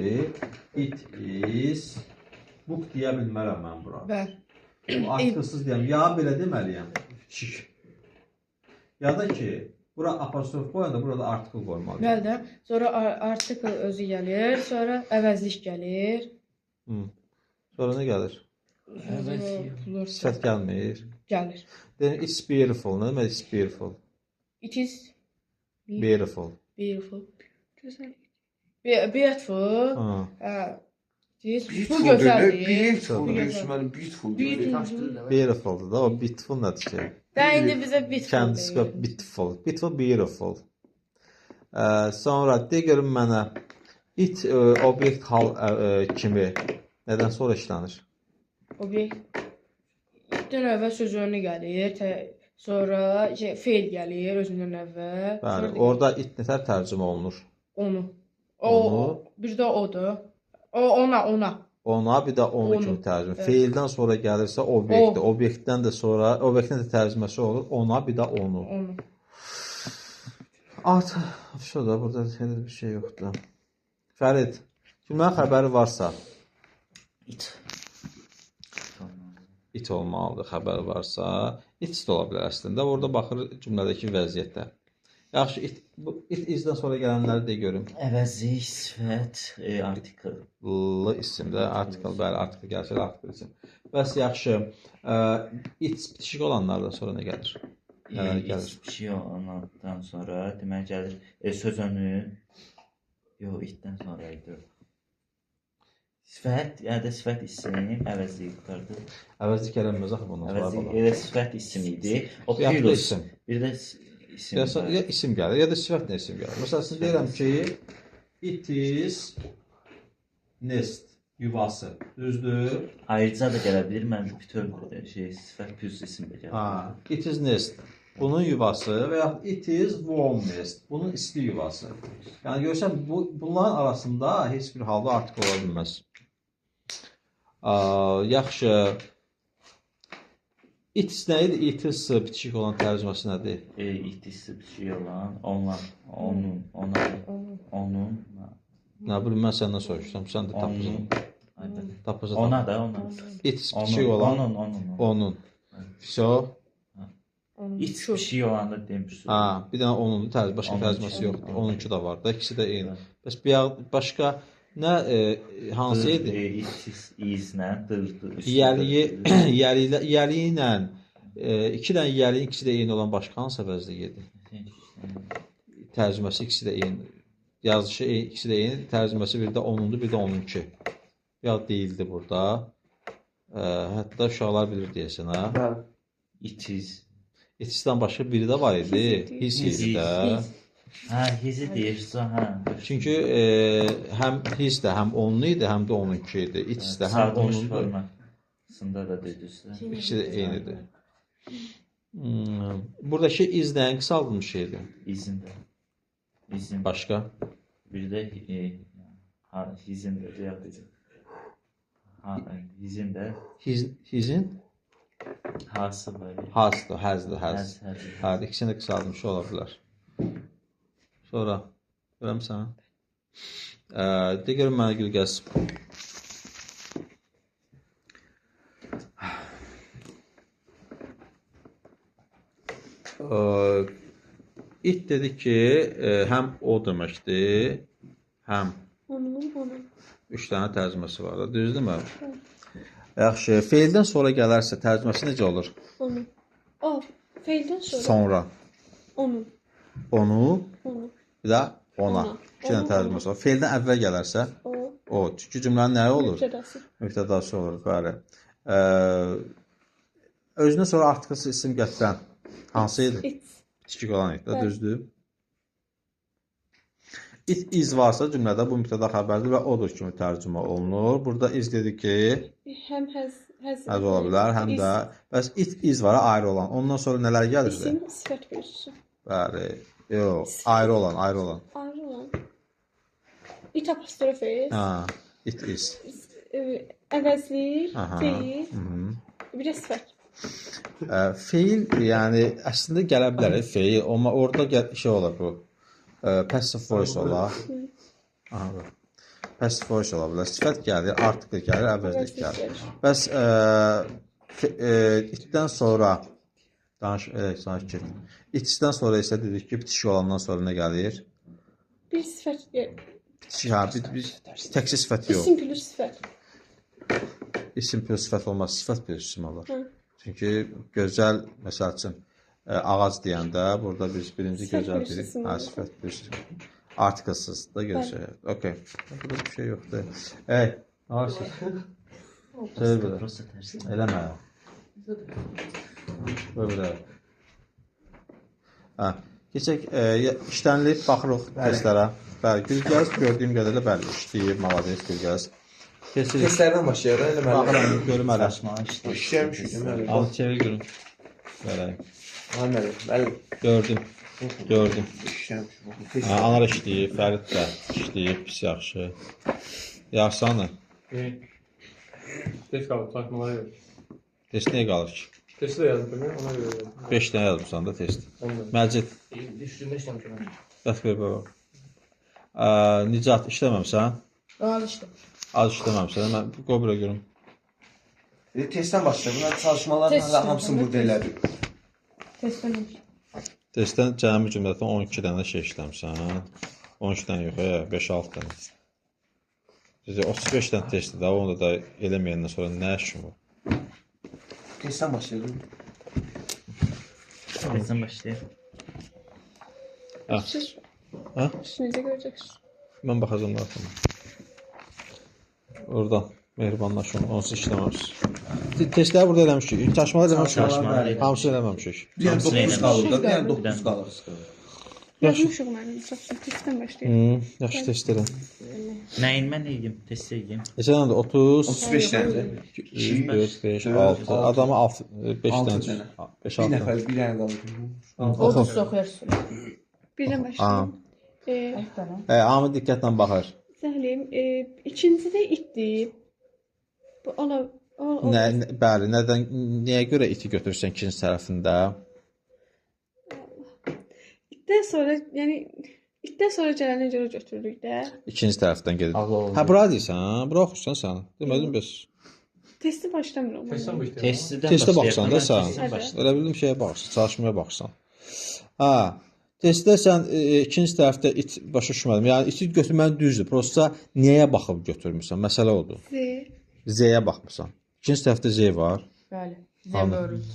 it is Book deyə bilmərəm mən bura. Bəli. Bu artiklsız deyəm. Ya belə deməliyəm. Şik. Ya da ki, bura apostrof qoyanda burada artikl qoymalıyam. Bəli də. Sonra article özü gəlir, sonra əvəzlik gəlir. Sonra nə gəlir? Plural Sifət gəlmir. gəlir. Deyim, it's beautiful. Nə demək it's beautiful? It is Beautiful. beautiful. Gözəl. Beautiful. Ha. Bu gözəldir. Beautiful. Bu gözəl. Düşməni beautiful. Beautifuldur da. O beautiful nədir ki? Da indi bizə beautiful. Kəndisi beautiful. Beautiful, beautiful. Sonra de görüm mənə it obyekt hal kimi nədən sonra işlənir? Obyekt. İlkdən əvvəl söz önü gəlir, sonra feil gəlir özündən əvvəl. Bəli, orada it nətər tərcümə olunur? Onu. Onu. Bir də odur. Ona. Ona, bir də onu kimi tərcümə. Evet. Feildən sonra gəlirsə obyektdir. Obyektdən də sonra, obyektin də tərcüməsi olur. Ona, bir də onu. Onu. Şurada, burada elə bir şey yoxdur. Fərid, kimdən xəbəri varsa, It. it olmalıdır, xəbəri varsa, it də ola bilər əslində. Orada baxır cümlədəki vəziyyətə. Yaxşı, it izdən sonra gələnləri de görüm. Əvəzlik, sifət, artikel. L isimdə, artikel, bəli, artikel gəlsə, artikel isim. Bəs yaxşı, it bitişik olanlardan sonra nə gəlir? Nələr gəlir? Bir şey olandan sonra demək gəlir söz önü. Yox, itdən sonra idi. Sifət, yəni də sifət isim, əvəzlik qutardı. Əvəzlik gələnməz axı bundan sonra. Əvəzlik, elə sifət isim idi. O Ya da plus. isim. Bir də isim. Ya isim gəlir, ya da sifətlə isim gəlir. Məsələn, siz deyirəm ki, it is nest, yuvası. Düzdür? Ayrıca da gələ bilir. Mən bütöv sifət plus isim də gəlir. Ha, it is nest. Bunun yuvası və ya it is warm nest. Bunun isti yuvası. Yəni görürsən, bunların arasında heç bir halda artikel ola bilməz. Yaxşı. It nə idi? It is bitişik olan tərcüməsi nədir? It is bir şey olan, onlar, onun. Nə bilim, mən səndən soruşdum, sən də tapırsan. Tapırsan. Ona da. It is bitişik olan, onun. So, İç bir şey olanda demişsin. ha, bir dənə onun başqa tərcüməsi yoxdur. Onunki də var da, ikisi də eyni. Bəs başqa nə hansı idi? İzlə, Yəli ilə iki dənə yəli, ikisi də eyni olan başqa hansı əvəzlik idi? Tərcüməsi ikisi də eyni. Yazışı ikisi də eyni, tərcüməsi bir də onundur, bir də onunki. Ya deyildi burada. Hətta uşaqlar bilir deyəsən, ha? İtisdən başqa biri də var idi. His idi də. Hə, hizi deyirsən, hə. Çünki həm his də həm onlu idi, həm də onunki idi. İtis də həm Sağdırmış onundur. formasında da dedirsən. İkisi də eynidir. Buradakı izdən qısaldılmış şeydir. İzində. İzin. Başqa? Bir də hizində deyək dedim. Hizində. Hizin? Hası var. Hasdır, həzdir, həz. Həz. Hə, ikisini də qısaldılmış ola bilər. Sonra, görəmsən? De görüm mənə gül gəlsin. İt dedi ki, həm o deməkdir, həm üç dənə tərcüməsi var da, düzdürmü? Yaxşı, feildən sonra gələrsə tərcüməsi necə olur? Onu. Feildən sonra. Sonra. Onu. Onu, Onu. bir də ona. İki dənə tərcüməsi var. Feildən əvvəl gələrsə, o. Çünki cümlənin nəyi olur? Mübtədası. Mübtədası olur, bəli. Özünə sonra artikelsiz isim gətirən hansı idi? It. Kiçik olan idi, düzdür? It is varsa cümlədə bu mübtəda xəbərdir və odur kimi tərcümə olunur. Burada is dedi ki, Həm həz ola bilər, həm də bəs it is var ayrı olan. Ondan sonra nələr gəlir? İsim, sifət verisi. Bəli. Yox, ayrı olan. Ayrı olan. It apostrofi. Ha, it is. Əvəzlik, Aha. feil. Bir də sifət. Feil, yəni əslində gələ bilər feil, amma orada şey olur bu. Passive voice olar. passive voice ola bilər. Sifət gəlir, article gəlir, əvəzlik gəlir. Gəlir. Bəs itdən sonra sakit. İtdən sonra isə dedik ki, bitişik olandan sonra nə gəlir? Bir sifət. Bitişik, bir təkcə sifət yox. İsim plus sifət. İsim plus sifət olmaz, sifət plus isim olur. Hı. Çünki gözəl, məsəl üçün, ağac deyəndə burada biz birinci Sifət gözəl plus dedik. isim Ha, olur. sifət plus artiklesız da gözəl. Okay. Burada bir şey yoxdur. Ey, nə varsınız? Söyle belə. Prosta tərsi. Eləmə. Böyle. Ha, keçək işlənilib baxırıq testlərə. Bəli, Gülgəz gördüyüm qədərlə bəli işləyib, malades Gülgəz. Keçirik. Testlərdən başlayaq da eləməli. Baxıram, görüm hələ. Saçma işte. İşləmiş eləməli. Al çevir görün. Belə. Eləməli. Bəli. Gördüm. Gördüm. İşləmiş. Ha, anar işləyib, Fərid də işləyib, pis yaxşı. Yaxşısanı. Test qalıb, saçmalara yox. Test nəyə qalır ki? Testi də yazdım ben, ona göre yazdım. 5 dənə yazmışsan da test. Ondan. Məcid, Üstünde işlemişim. bəs bir bax. Nicat işləməmsən? Al işte. Az işləməmsən. Mən qoy bura görüm. Testdən başlayaq. Bunlar çalışmaların Test hala hamısını burada elədik. Testten al. Testdən cəmi cümlədən 12 dənə şey işləmsən. 12 dənə yox, 5-6 dənə. Düzdür, 35 dənə testdir də, onu da eləməyəndən sonra nə işin var? Testdən başlayaq. Testdən başlayaq. Siz Ha? üstünüzə görəcəksiniz. Mən baxacağım da. Oradan mehribanlaşın, onsuz işləməmişik. Testləri burada eləmişik. Çalışmalar eləməmişik. Çalışmalar Hamısını eləməmişik. Bir dənə 9 qalır da, bir dənə 9 Hamısını qalır. Yazmışıq mənim çoxsun. Testdən başlayaq. Yaxşı testlərə. Nəyin mən deyim? Test edeyim. Neçə dənədir? 30, 35 dənədir. 3, 4, 5, 6. Adamı 5 Altı dənə. dənə. 5, Bir 6 nəfər, bir dənə qalır. Otuz okuyorsun. Birdən başlayaq. Hamı diqqətlə baxır. Zəhlim, ikincidə itdir. Bu Bəli, nəyə görə iti götürürsən ikinci tərəfində? itdən sonra gələnə görə götürürük də. İkinci tərəfdən gedir. Allah Allah. Hə, bura deyirsən, bura oxusan sən. Demədim biz. Testi başlamıram. Testten bu işte. Testdən Testə başlayaq. baxsan da Mən sən. testdən başlayaq. Elə bildim şeyə baxsan, çalışmaya baxsan. Ha, testdə sən ikinci tərəfdə it başa düşmədim. Yəni iti götürmən düzdür. Prosta niyə baxıb götürmüsən? Məsələ odur. Z-yə baxmısan. İkinci tərəfdə Z var. Bəli. Zəmörüz.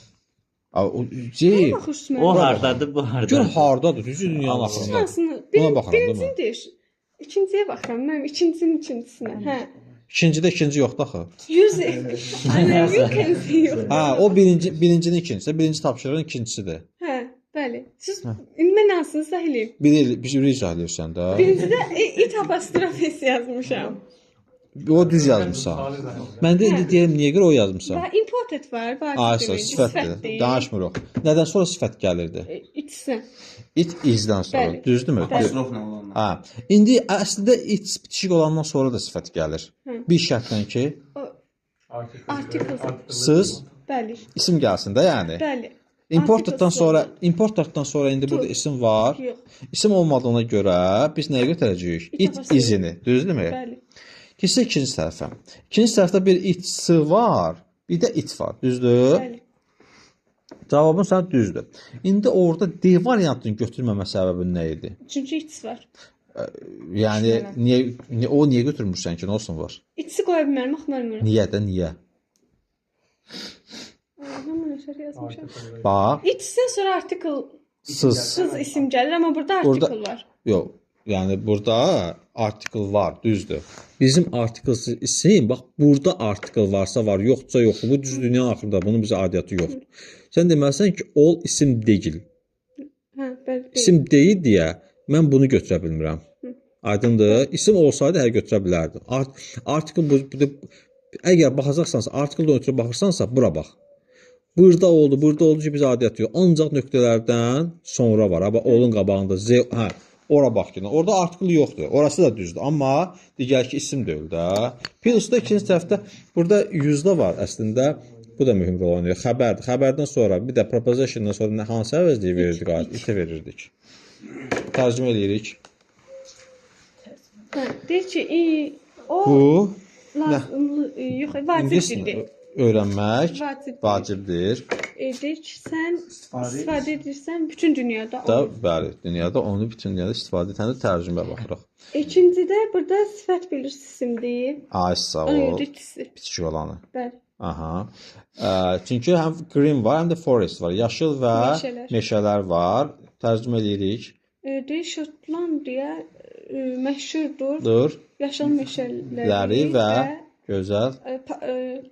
O Z Baxırsın. O hardadır, bu gör hardadır. hardadır, düzü dünyanın axırında. Hansını? Buna baxıram, değil mi? Birincini deyir. İkinciyə baxıram. Mənim ikincisinin ikincisinə. Hə. İkincidə ikinci yoxdur axı. 100. Aynen, you can see yox. Ha, o birincinin ikincisi, birinci tapşırığın ikincisidir. Hə, bəli. Siz indi mən hansını səhiliyim? Bir izah edirsən də. Birincidə it apostrofes yazmışam. O düz yazmısan. Mən də indi deyirəm niyə görə o yazmısan? Və imported var, Aysa sifətdir. Danışmırıq. Nədən sonra sifət gəlirdi? İtsin. It izdən sonra. Bəli. Düzdürmü? Apostrofla olanlar. Ha. İndi əslində it bitişik olandan sonra da sifət gəlir. Bir şərtlə ki, Article. sız Bəli. isim gəlsin də, yəni. Bəli. Importdan sonra indi burada isim var. Yox. İsim olmadığına görə biz nəyə götürəcəyik? It izini, düzdürmü? Bəli. Keçək ikinci tərəfə. İkinci tərəfdə bir itsi var, bir də it var, düzdür? Bəli. Cavabın sən düzdür. İndi orada D variantını götürməmə səbəbin nə idi? Çünki it's var. Yəni niyə götürmürsən ki, nə olsun var? Itsi qoya bilmərəm, axtarmıram. Niyə də niyə? Mən nəşər yazmışam. Bax, Itsin sonra article sız. isim gəlir, amma burada article var. Yox, yəni burada article var, düzdür. Bizim article isim, bax burada article varsa var, yoxsa yoxdur. Bu düz dünyanın axırında, bunun bizə aidiyyatı yoxdur. Sən deməlisən ki, ol isim deyil. Hə, bəli. İsim deyil deyə mən bunu götürə bilmirəm. Aydındır? İsim olsaydı hər götürə bilərdim. Article əgər baxacaqsansa, article-dan ötürü baxırsansa, bura bax. Burada oldu ki, bizə aidiyyatı yox. Ancaq nöqtələrdən sonra var. Amma olun qabağında Z, hə, ora bax ki, orada article yoxdur. Orası da düzdür. Amma digər ki, isim deyil də. Plus-da ikinci tərəfdə burada yüzdə var əslində. Bu da mühüm rol oynayır. Xəbərdir. Xəbərdən sonra bir də propositiondan sonra hansı əvəzliyi verirdik? İtə verirdik. Tərcümə edirik. Hə, deyir ki, O Bu lazımlı, yox, vacib ingilis dildir. öyrənmək Vacib vacibdir. edir ki, sən İstifadə istifadə edirsən bütün dünyada. Da olur. bəli, dünyada onu bütün dünyada istifadə edəndə tərcüməyə baxırıq. İkincidə burada sifət bilir isimdir. Ay sağ Ona ol. görə ikisi. Bitişik olanı. Bəli. Aha. Çünki həm green var, həm də forest var. Yaşıl və Meşələr. meşələr var. Tərcümə edirik. Deyir Şotlandiya məşhurdur. Dur. Yaşıl meşələri Ləri və gözəl.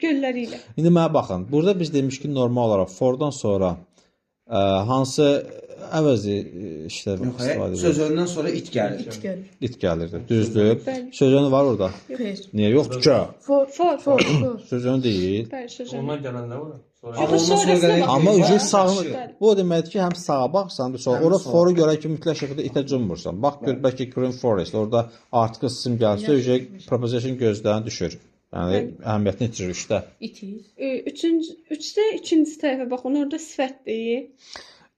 gölləri ilə. İndi mənə baxın. Burada biz demiş ki, normal olaraq fordan sonra hansı əvəzi işlər Yox, istifadə edilir? sözündən sonra it gəlir. İt gəlir. İt gəlirdi. Düzdür. Bəli. Sözünü var orada. Xeyr. Niyə yoxdur ki? For. Sözünü deyil. Bəli, sözün. Ondan gələn nə var? Sonra Amma ondan sonra sonrasına gələn bax. Amma var, ücret sağ. Bəli. Bu o deməkdir ki, həm sağa baxsan, sonra Həm ora sola. foru görə ki, mütləq şəkildə itə cümmürsən. Bax gör bəlkə green forest, orada article sim gəlsə, ücret proposition gözdən düşür. Yəni əhəmiyyətini itirir işdə. İtiz. Üçdə ikinci tərəfə baxın, orada sifətdir.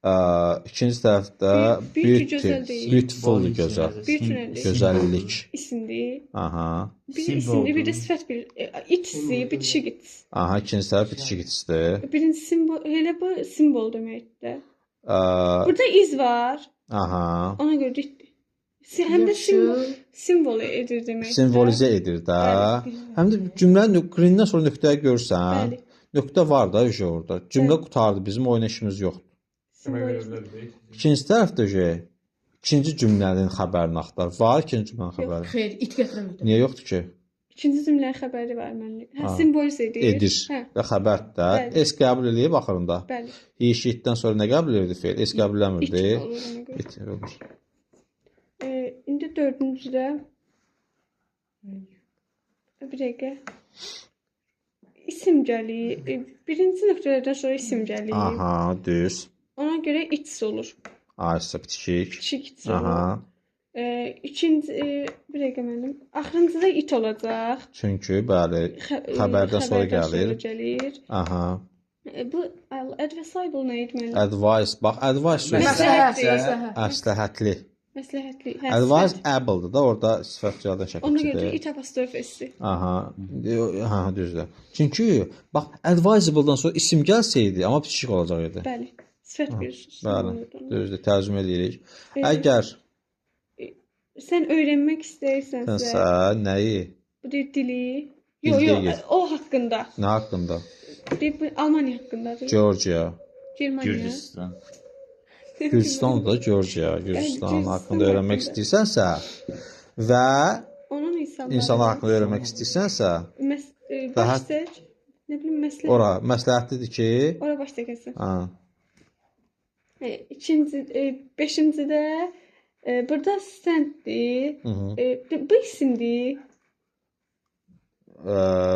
İkinci tərəfdə Beauty gözəl deyil. beautiful gözəl. Beauty Gözəllik. İsimdir. Aha. Bir isimdir, bir də sifət bilir. İtisi, bitişik it. Aha, ikinci tərəf bitişik itisdir. Birinci simvol, elə bu simvol deməkdir. Aha. Burada iz var. Ona görə itdir. Həm də simvol edir deməkdir. Simvolizə edir də. Bəli. Həm də cümlənin greendən sonra nöqtəyə görsən, Bəli. nöqtə var da orada. Cümlə qutardı, bizim oyun işimiz yoxdur. kimə Simvol. görə belə deyil? İkinci tərəfdə ikinci cümlənin xəbərini axtar. Var ikinci cümlənin xəbəri. Xeyr, it gətirəmirdim. Niyə yoxdur ki? İkinci cümlənin xəbəri var məndə. Ha. Simboliz edir. Edir. Hə, Və xəbər də Bəli. es qəbul eləyib axırında. bəli. Yeşitdən sonra nə qəbul edirdi fe'l? Es qəbul İt eləmirdi. olur ona görə. İt olur. İndi dördüncüdə bir dəqiqə. İsim gəlir. Birinci nöqtələrdən sonra isim gəlir. Aha, düz. Ona görə it's olur. Aysa bitişik. Kiçik it's olur. Aha. İkinci bir dəqiqə mənim. Axırıncıda it olacaq. Çünki bəli, xəbərdən sonra gəlir. gəlir. Aha. Bu advisable nə idi mənim? Advice. Bax, advice sözü Məsləhət. məsləhətli. Məsləhətli. Advice able-dır da, orada sifət cəldən Ona görə də şəkildə. it apostrof s-dir. Aha. Ha, düzdür. Çünki bax, advisable-dan sonra isim gəlsəydi, amma bitişik olacaq idi. Bəli. Sifət bir. Bəli. Düzdür, tərcümə edirik. Ee, Əgər Sən öyrənmək istəyirsənsə, sənsə nəyi? bu dili, Bildiyi yox, yer. o haqqında. Nə haqqında? Bu Almaniya haqqındadır. Georgia. Germaniya. Gürcüstan. Gürcüstan da Georgia. Gürcüstan Gürcüstan haqqında öyrənmək haqqında. istəyirsənsə və Onun insanlar. insanlar haqqında öyrənmək istəyirsənsə, Daha- Başsək, nə bilim məsləhət. ora məsləhətlidir ki, Ora başda gəlsin. ha, İkinci, beşincidə burada standdir. hı -hı. Bu isimdir.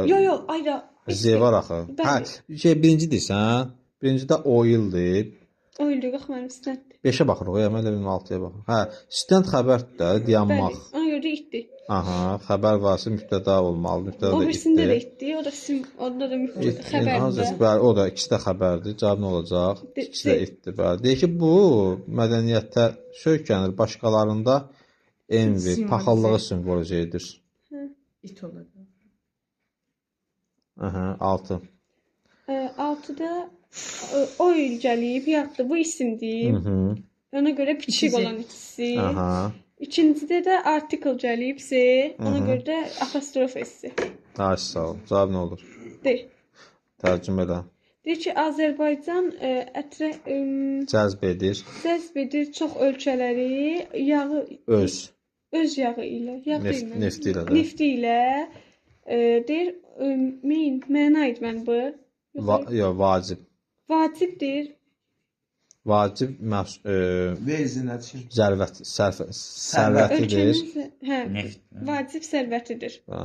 Yox, ayrı. Z var axı. Bəli. Hə, birinci deyirsən. Birincidə oildir. O ildə bax mənim standdir. 5-ə baxırıq, ya mən də bilmirəm 6-ya baxıram. Hə, stand xəbərdir də, dayanmaq. Bəli. Ona görə də itdir. Aha, xəbər varsa mübtəda olmalı, mübtəda O da birisində də itdir. itdir. O da onda da İt- xəbərdir. Bəli, o da ikisi də xəbərdir. Cavab nə olacaq? De- İkisi də itdir. Bəli. Deyir ki, bu mədəniyyətdə söykənir, başqalarında envi, Simvolizə. paxıllığı simvolizə edir. İt olacaq. Aha, 6. 6-da o il gəlib, yaxud bu isimdir. Mhm. Ona görə bitişik İkisi. olan ikisi. Aha. İkincidə də article gəlibsə, ona Mhm. görə də apostrof s-dir. Ay sağ ol. Cavab nə olur? De. Tərcümə elə. Deyir ki, Azərbaycan Cəzb edir. cəzb edir çox ölkələri yağı Öz. öz yağı ilə, yağ deyil mənim. Nefti ilə də. Nefti ilə deyir məna idi mən bu. Yox, vacib. Vacibdir. Vacib Verzinəçi. zərvət, sərvətidir. Ölkənin hə, Neft. vacib sərvətidir. Ha,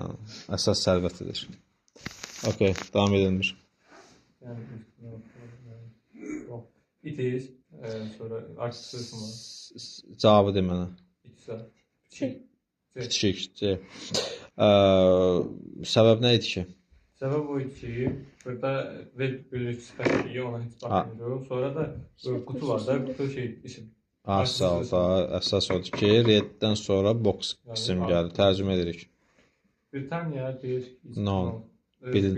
əsas sərvətidir. Okay, davam edilir. Yəni yox. It is. Sonra article var. Cavabı de mənə. İtsə. Bitişik. Səbəb nə idi ki? Səbəb o idi ki, burada bölük sifəti ona heç baxmırıq. Sonra da qutu var da, qutu şey isim. Asal da əsas odur ki, reddən sonra box qism gəlir. Tərcümə edirik. Britaniya deyir. No.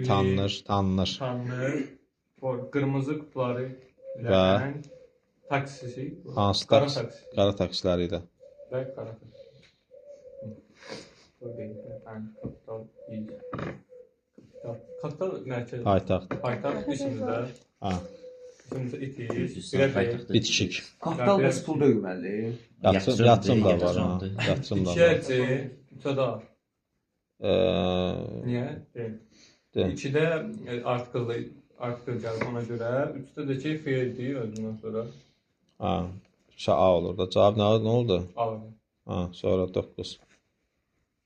Tanınır. Tanınır. Qırmızı qutuları ilə taksisi. Hansı Qara taksi? taksi. Qara taksiləri də. Və qara taksi. Kapital mərkəzi. Paytaxt işimizdə. Ha, İşimizdə itiyiz. Gürcüstan paytaxtı. bitişik. Kapital bəs pul döyməli. Yatırım da var ha. Yatırım da var. İkiyə üçədə. Eee, Niyə? Deyil. Deyil. 2-də artikel gəlir ona görə. 3-də də ki faildir özündən sonra. ha, A olur da. Cavab nə oldu? Alır. Ha, sonra 9.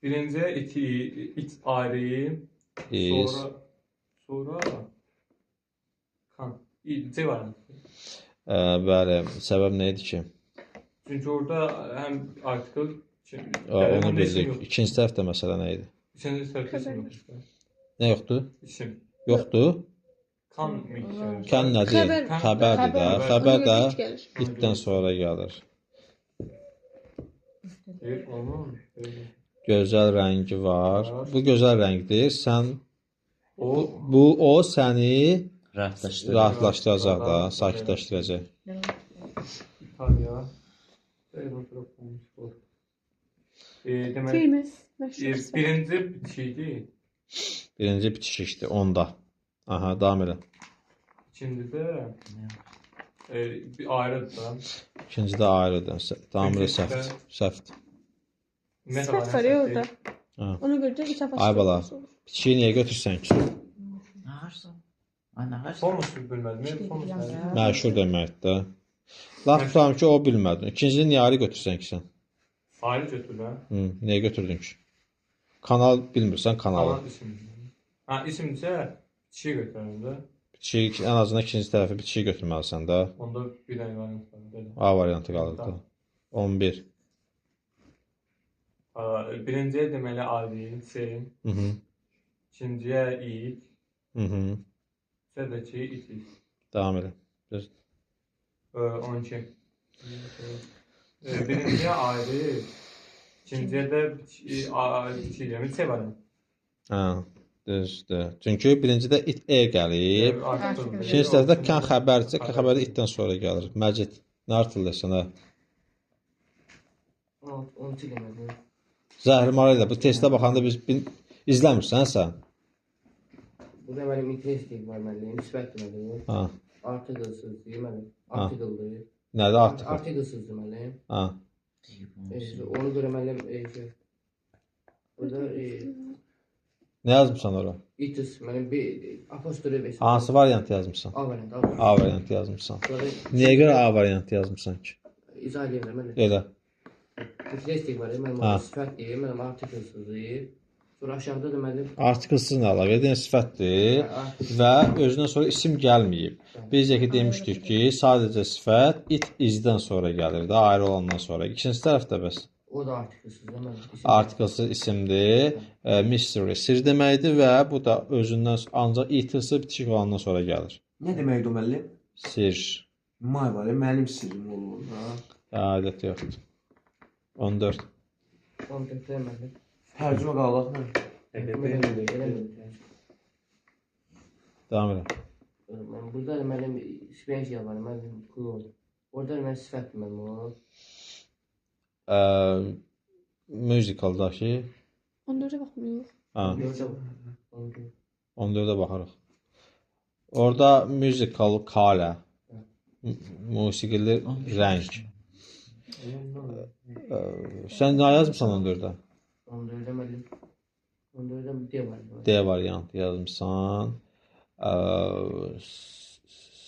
Birinciyə it ayrı. İz. Sonra C var. Bəli, səbəb nə idi ki? Çünki orada həm artikel Onu bildik. İkinci tərəfdə məsələ nə idi? İkinci sırada isim yoxdur. Nə yoxdur? İsim. Yoxdur. Kan mı? Kan nədir? Xəbərdir də. Xəbər də it gəlir. itdən sonra gəlir. Deyir, onun. Gözəl rəngi var. Bu gözəl rəngdir. Sən O o səni Rahatlaşdırır. rahatlaşdıracaq da, sakitləşdirəcək. İtalya. Demək, Filmiz. Məşhur. birinci şeydir. Birinci bitişikdir 10-da. Aha, davam elə. İkincidə bir ayrıdır da. İkincidə ayrıdır. Davam elə səhvdir. Səhvdir. Sifət var ya orada. Ha. Ona görə də it Ay bala. Bitişiyi niyə götürsən ki? Nağarsan. Ay nağarsan. Fonus bilmədim. Fonus nədir? Məşhur deməkdir də. Laf tutam ki, o bilmədin. İkincini niyə ayrı götürsən ki sən? Ayrı götürürəm. Niyə götürdün ki? Kanal bilmirsən kanalı. Kanal isim. Ha, isimsə şey götürürəm də. Bitişik, ən azından ikinci tərəfi bitişik götürməlisən də. Onda bir dənə variant var. Belə. A variantı qalır da. 11. Birinciyə deməli ayrı, C. Mhm. İkinciyə it. Mhm. Sədəki it. Davam elə. 12. Birinciyə ayrı. İkinciyə də bitişik C var. Ha, düzdür. Çünki birincidə it gəlib. Artıq İkinci tərəfdə kan xəbərdirsə, kan xəbəri itdən sonra gəlir. Məcid, nə artırırsan ha? 12 demədim. Zəhrimar ilə bu testə baxanda biz izləmirsən sən? Burada mənim interesting var mənim. Nisbət demədim. Ha. Artiklsız demədim. Artikeldir. Nədir artıq? Artiklsız demədim. Ha. Onu görə mənim burada Nə yazmısan ora? itis mənim bir apostrof esim. Hansı variant yazmısan? A variant. A variantı yazmısan. Sonra Niyə görə A variantı yazmısan ki? izah edirəm mən. Elə. Interesting var mənim Ha. sifət deyir, mənim artiklsızdır. Sonra aşağıda da mənim Artiklsız nə əlavə edin sifətdir və özündən sonra isim gəlməyib. Biz ki demişdik ki, sadəcə sifət it izdən sonra gəlir də, ayrı olandan sonra. İkinci tərəfdə bəs o da artiklsız da mənim. artiklsız isimdir, mystery sir deməkdir və bu da özündən ancaq it-sı bitişik olandan sonra gəlir. Nə deməkdir o müəllim? Sir. May var, mənim sirrim olur da. Adət yoxdur. 14. 14 demədim. Tərcümə qalaq mı? Davam elə. Burada da mənim special var, mənim klon. Orada da mənim sifət mənim o. Musicaldakı 14-ə baxmıyor. ha, Orada 14-ə baxarıq. Orada musical kala. Musiqili rəng. Sən nə yazmısan 14-də? 14 demədim. 14'də D var. D variantı yazmısan.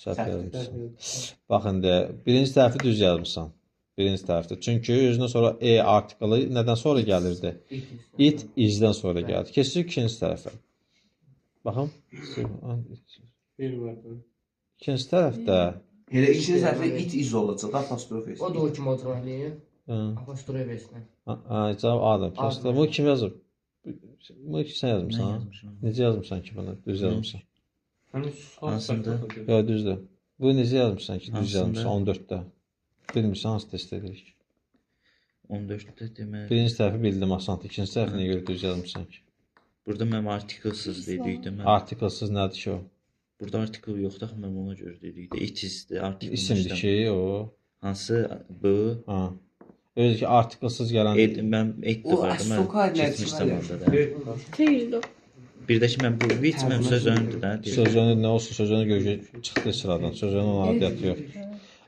Səhv yazmısan. Baxın de, birinci tərəfi düz yazmısan. Birinci tərəfdə. Çünki özündən sonra artiklı nədən sonra gəlirdi? It izdən sonra gəldi. Keçirik ikinci tərəfə. Baxın. Bir var. İkinci tərəfdə Elə ikinci səhvdə it iz olacaq da apostrof O da o kimi oturmalıyım. Hı. Apostrof esinə. Cavab A'dır. Prosta bu kim yazıb? Bu sən yazmısan, ha? Necə yazmısan ki bunu? Düz yazmısan. Hansında? Yox, düzdür. Bu necə yazmısan ki, düz Hansında? yazmısan 14-də. Bilmirsən, hansı test edirik? 14-də demək. Birinci tərəfi bildim, asant. İkinci tərəfi niyə görə düz yazmısan ki? Burada mənim artiklsız dedik də mən. Artiklsız nədir ki o? Burada artikl yoxdur axı mən ona görə dedik də. It isdir, artikl. İsimdir ki o. Hansı bu? Ha. Özü ki artiklsız gələn Mən et də O vardı. Mən Əstoka keçmiş nəticəli. zamanda da. Xeyli. Bir də ki mən bu which mənim sözünüdür də. sözünü nə olsun sözünü görə çıxdı sıradan. Sözünün ona adiyyatı yox.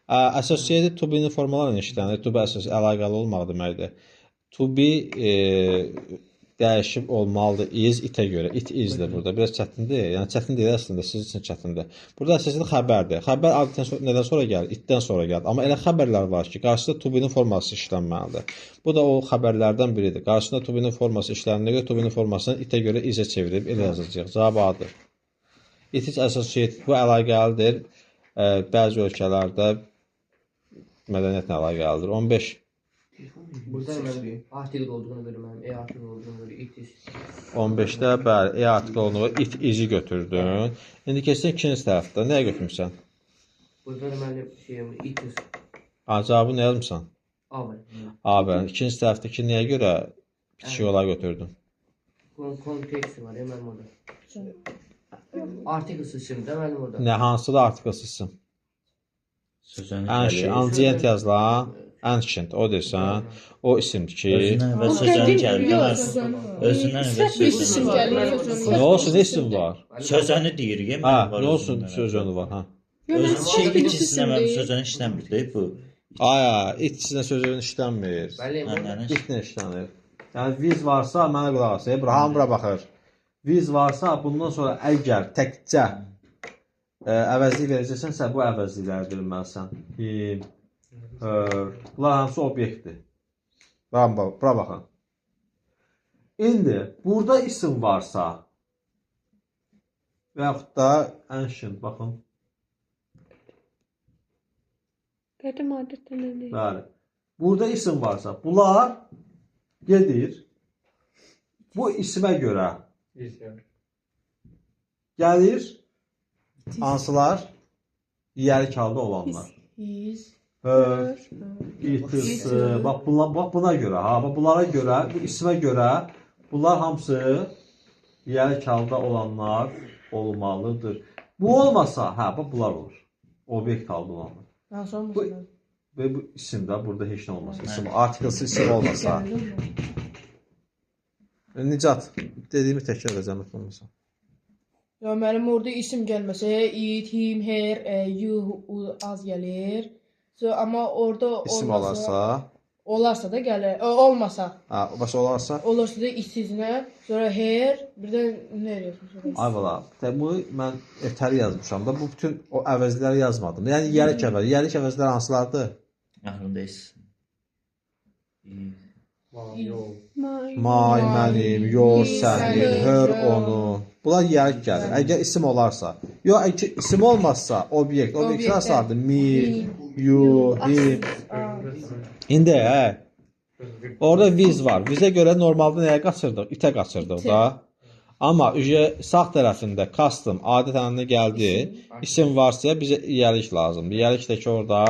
Associated to be formalarla işlənir. To be əsas əlaqəli olmaq deməkdir. To be dəyişib olmalıdır. Is itə görə. It isdir burada. Biraz çətindir. Yəni çətin deyil əslində, siz üçün çətindir. Burada əsasında xəbərdir. Xəbər adətən nədən sonra gəlir? Itdən sonra gəlir. Amma elə xəbərlər var ki, qarşısında to be-nin forması işlənməlidir. Bu da o xəbərlərdən biridir. Qarşısında to be-nin forması işləndiğinə görə to be-nin formasını itə görə izə çevirib elə yazacağıq. Cavab A-dır. It is associated. Bu əlaqəlidir. Bəzi ölkələrdə mədəniyyətlə əlaqəlidir. 15. Burada mən artikel olduğunu görürəm. Artikel olduğunu görürəm. It is. 15-də bəli, artıq onu it izi götürdün. İndi keçsən ikinci tərəfdə. Nəyə götürmüsən? Burada da mənim şeyim it is. Cavabı nə yazmısan? A var. A bəli. İkinci tərəfdəki nəyə görə bitişik olaraq götürdün? Kontekst var mənim orada. Artikelsiz isimdə mənim orada. Nə hansıdır artiklsızsın? Sözünü Ancient yazılan ancient o desən, o isimdir ki, özündən və sözünü gəlir. Özündən və İsim gəlir. nə olsun, nə isim var? Sözünü deyir, Hə, yemək var. nə olsun sözünü var, hə. Özün şey ikisinə mənim sözünü işləmir bu. Aya, it içində sözünün işlənmir. Bəli, İt nə işlənir? Yəni viz varsa mənə qulaq as. Hamı bura baxır. Viz varsa bundan sonra əgər təkcə əvəzlik verəcəksənsə bu əvəzlikləri verməlisən. Him, hör. Bunlar hamısı obyektdir. Bura baxın. İndi burada isim varsa və yaxud da ancient baxın. Qədim adətən nə? Bəli. Burada isim varsa bunlar gedir bu ismə görə gəlir hansılar? Yiyəlik halda olanlar. Is. Hör, itis, bax buna görə, ha, bax bunlara görə, bu ismə görə bunlar hamısı yiyəlik halda olanlar olmalıdır. Bu olmasa, hə, bax bunlar olur. Obyekt halda olanlar. Hansı olmasın? Və bu isim də burada heç nə olmasa, isim, artiklsız isim olmasa. Nicat, dediyimi təkrar edəcəm, olmasa. Ya mənim orada isim gəlməsə, it, him, her, you az gəlir. Amma orada İsim olarsa da gəlir. Olmasa. Ha, başa olarsa? Olursa da işsizlə, sonra her, bir də nə yazmışam? Ay bala, bunu mən ötəri yazmışam da, bu bütün o əvəzləri yazmadım. Yəni yiyəlik əvəzləri hansılardır? Ağlındayız. May, mənim, yox, sənin, hör, onu. Bunlar yiyəlik gəlir. Əgər isim olarsa. Yox, əgər isim olmazsa, obyekt hansılardır? Me, you, him. İndi, orada viz var. Vizə görə normalda nəyə qaçırdıq? İtə qaçırdıq da. Amma sağ tərəfində custom, adətən nə gəldi? İsim varsa bizə yiyəlik lazımdır. Yiyəlik də ki orada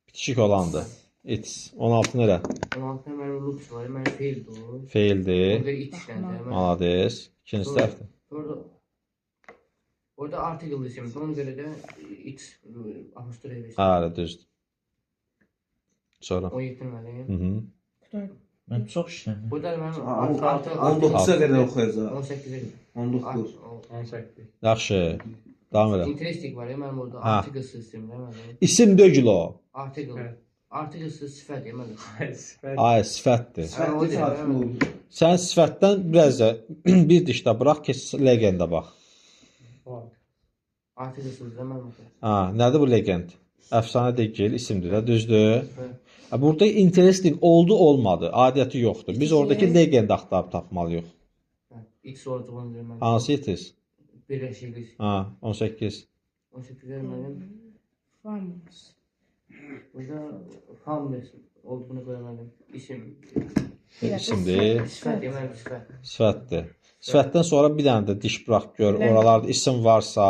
bitişik olandır. It's. 16 nerə? 16 mənim loops var, mənim faildir. Faildir. Orada it işləndir. Malades. İkinci tərəfdə. Orada article isimdir. Ona görə də it apostrof verir. Hələ düzdür. Sonra. 17 mənim. Mən çox işləmirəm. Burada mənim 19-a qədər oxuyacaq. 18-ə qədər. 19. 18. Yaxşı. Davam edək. Interesting var ya mənim orada article-sız isimdə mənim. İsim deyil o. Article. Article-sız sifət ya mənim. Ay, sifətdir. Sifətli tartımı olur. Sən sifətdən biraz da bir dişdə burax, keç legenda bax. Article-sız da mənim. Ha, nədir bu legend? Əfsanə deyil, isimdir də, düzdür? Burada interesting oldu, olmadı. Adiyyəti yoxdur. Biz oradakı legend axtarıb tapmalıyıq. X olacağını görməliyim. Hansı itiz? Birləşiklik. Ha, 18. 18-lər mənim. Famous. Burada famous olduğunu görməliyim. İsim. İsimdir. Sifət ya mənim sifət. Sifətdir. Sifətdən sonra bir dənə də diş burax gör. Oralarda isim varsa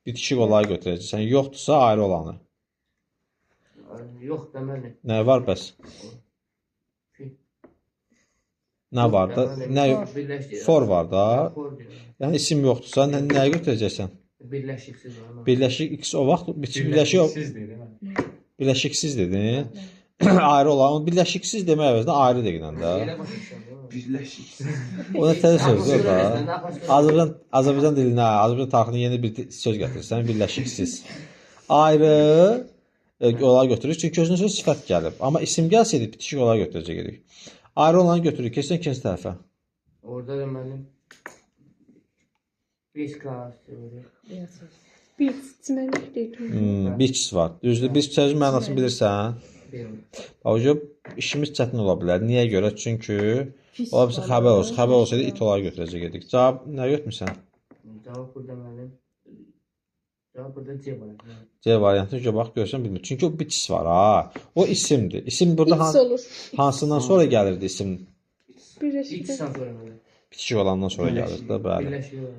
bitişik olayı götürəcəksən. Yoxdursa ayrı olanı. Yox deməli. Nə var bəs? Nə var da? Nə Birləşik. for var da. For deyir. Yəni isim yoxdursa nəyə götürəcəksən? Birləşiksiz var. Birləşik x o vaxt birləşik Siz deyil mi? birləşiksiz dedin. Ayrı olan birləşiksiz demək əvəzinə ayrı deyilən də. Elə başlayırsan. Birləşik. O nə təzə sözdür da. Azərbaycan. Azərbaycan dilinə, Azərbaycan tarixinə yeni bir söz gətirsən, birləşiksiz. Ayrı olaraq götürürük. Çünki özünün sözü sifət gəlib. Amma isim gəlsəydi bitişik olaraq götürəcəyik. Ayrı olanı götürürük. Keçsən ikinci tərəfə. Orada da mənim bir klass var. Bir çimərlik deyil. Biç var. Düzdür. Biz sözün mənasını bilirsən. Bax, işimiz çətin ola bilər. Niyə görə? Çünki ola bilsin xəbər olsun. Xəbər olsaydı it olaraq götürəcəkdik. Cavab nə götürmüsən? Cavab burada mənim. Cavab burada C var. C variantı bax görsən bilmir. Çünki o biç var ha. O isimdir. İsim burada X olur. hansından sonra gəlirdi isim? Birləşik. İkisindən sonra mənim. Bitişik olandan sonra gəlirdi də, bəli. Birləşik var.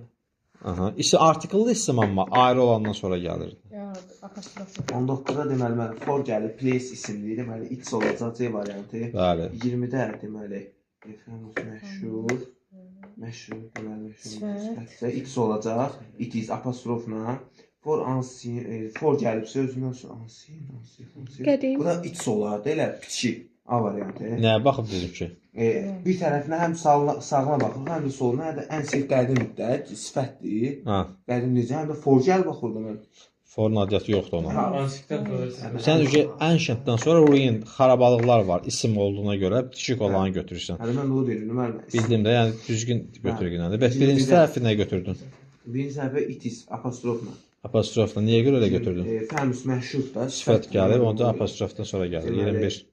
Aha. İsim artikelli isim amma ayrı olandan sonra gəlirdi. Ya apostrof. 19-da deməli mən for gəlib place isimli, deməli x olacaq C variantı. Bəli. 20-də deməli məşhur deməli məşhur x olacaq. It is apostrofla. For ancien for gəlibsə özündən sonra ancien. Qədim. Bu da x olar da elə piçi A variantı. Nəyə baxıb bizimki? Bir tərəfinə həm sağına baxır, həm də soluna, həm də ən sirf qədim müddət sifətdir. Ha. Qədim necə? Həm də for gəl bax orada mən. For adiyyatı yoxdur ona. Ansikdən sonra. Sən ücə ancientdən sonra ruin xarabalıqlar var isim olduğuna görə bitişik olanı götürürsən. Hələ mən də o deyirdim, müəllim. Bildim də, yəni düzgün götürgünədir. Bəs birinci tərəfi nə götürdün? Birinci tərəfə it is apostrofla. Apostrofla niyə görə elə götürdün? Fəmus məşhur da. Sifət gəlib, onca apostrofdan sonra gəlir. 21.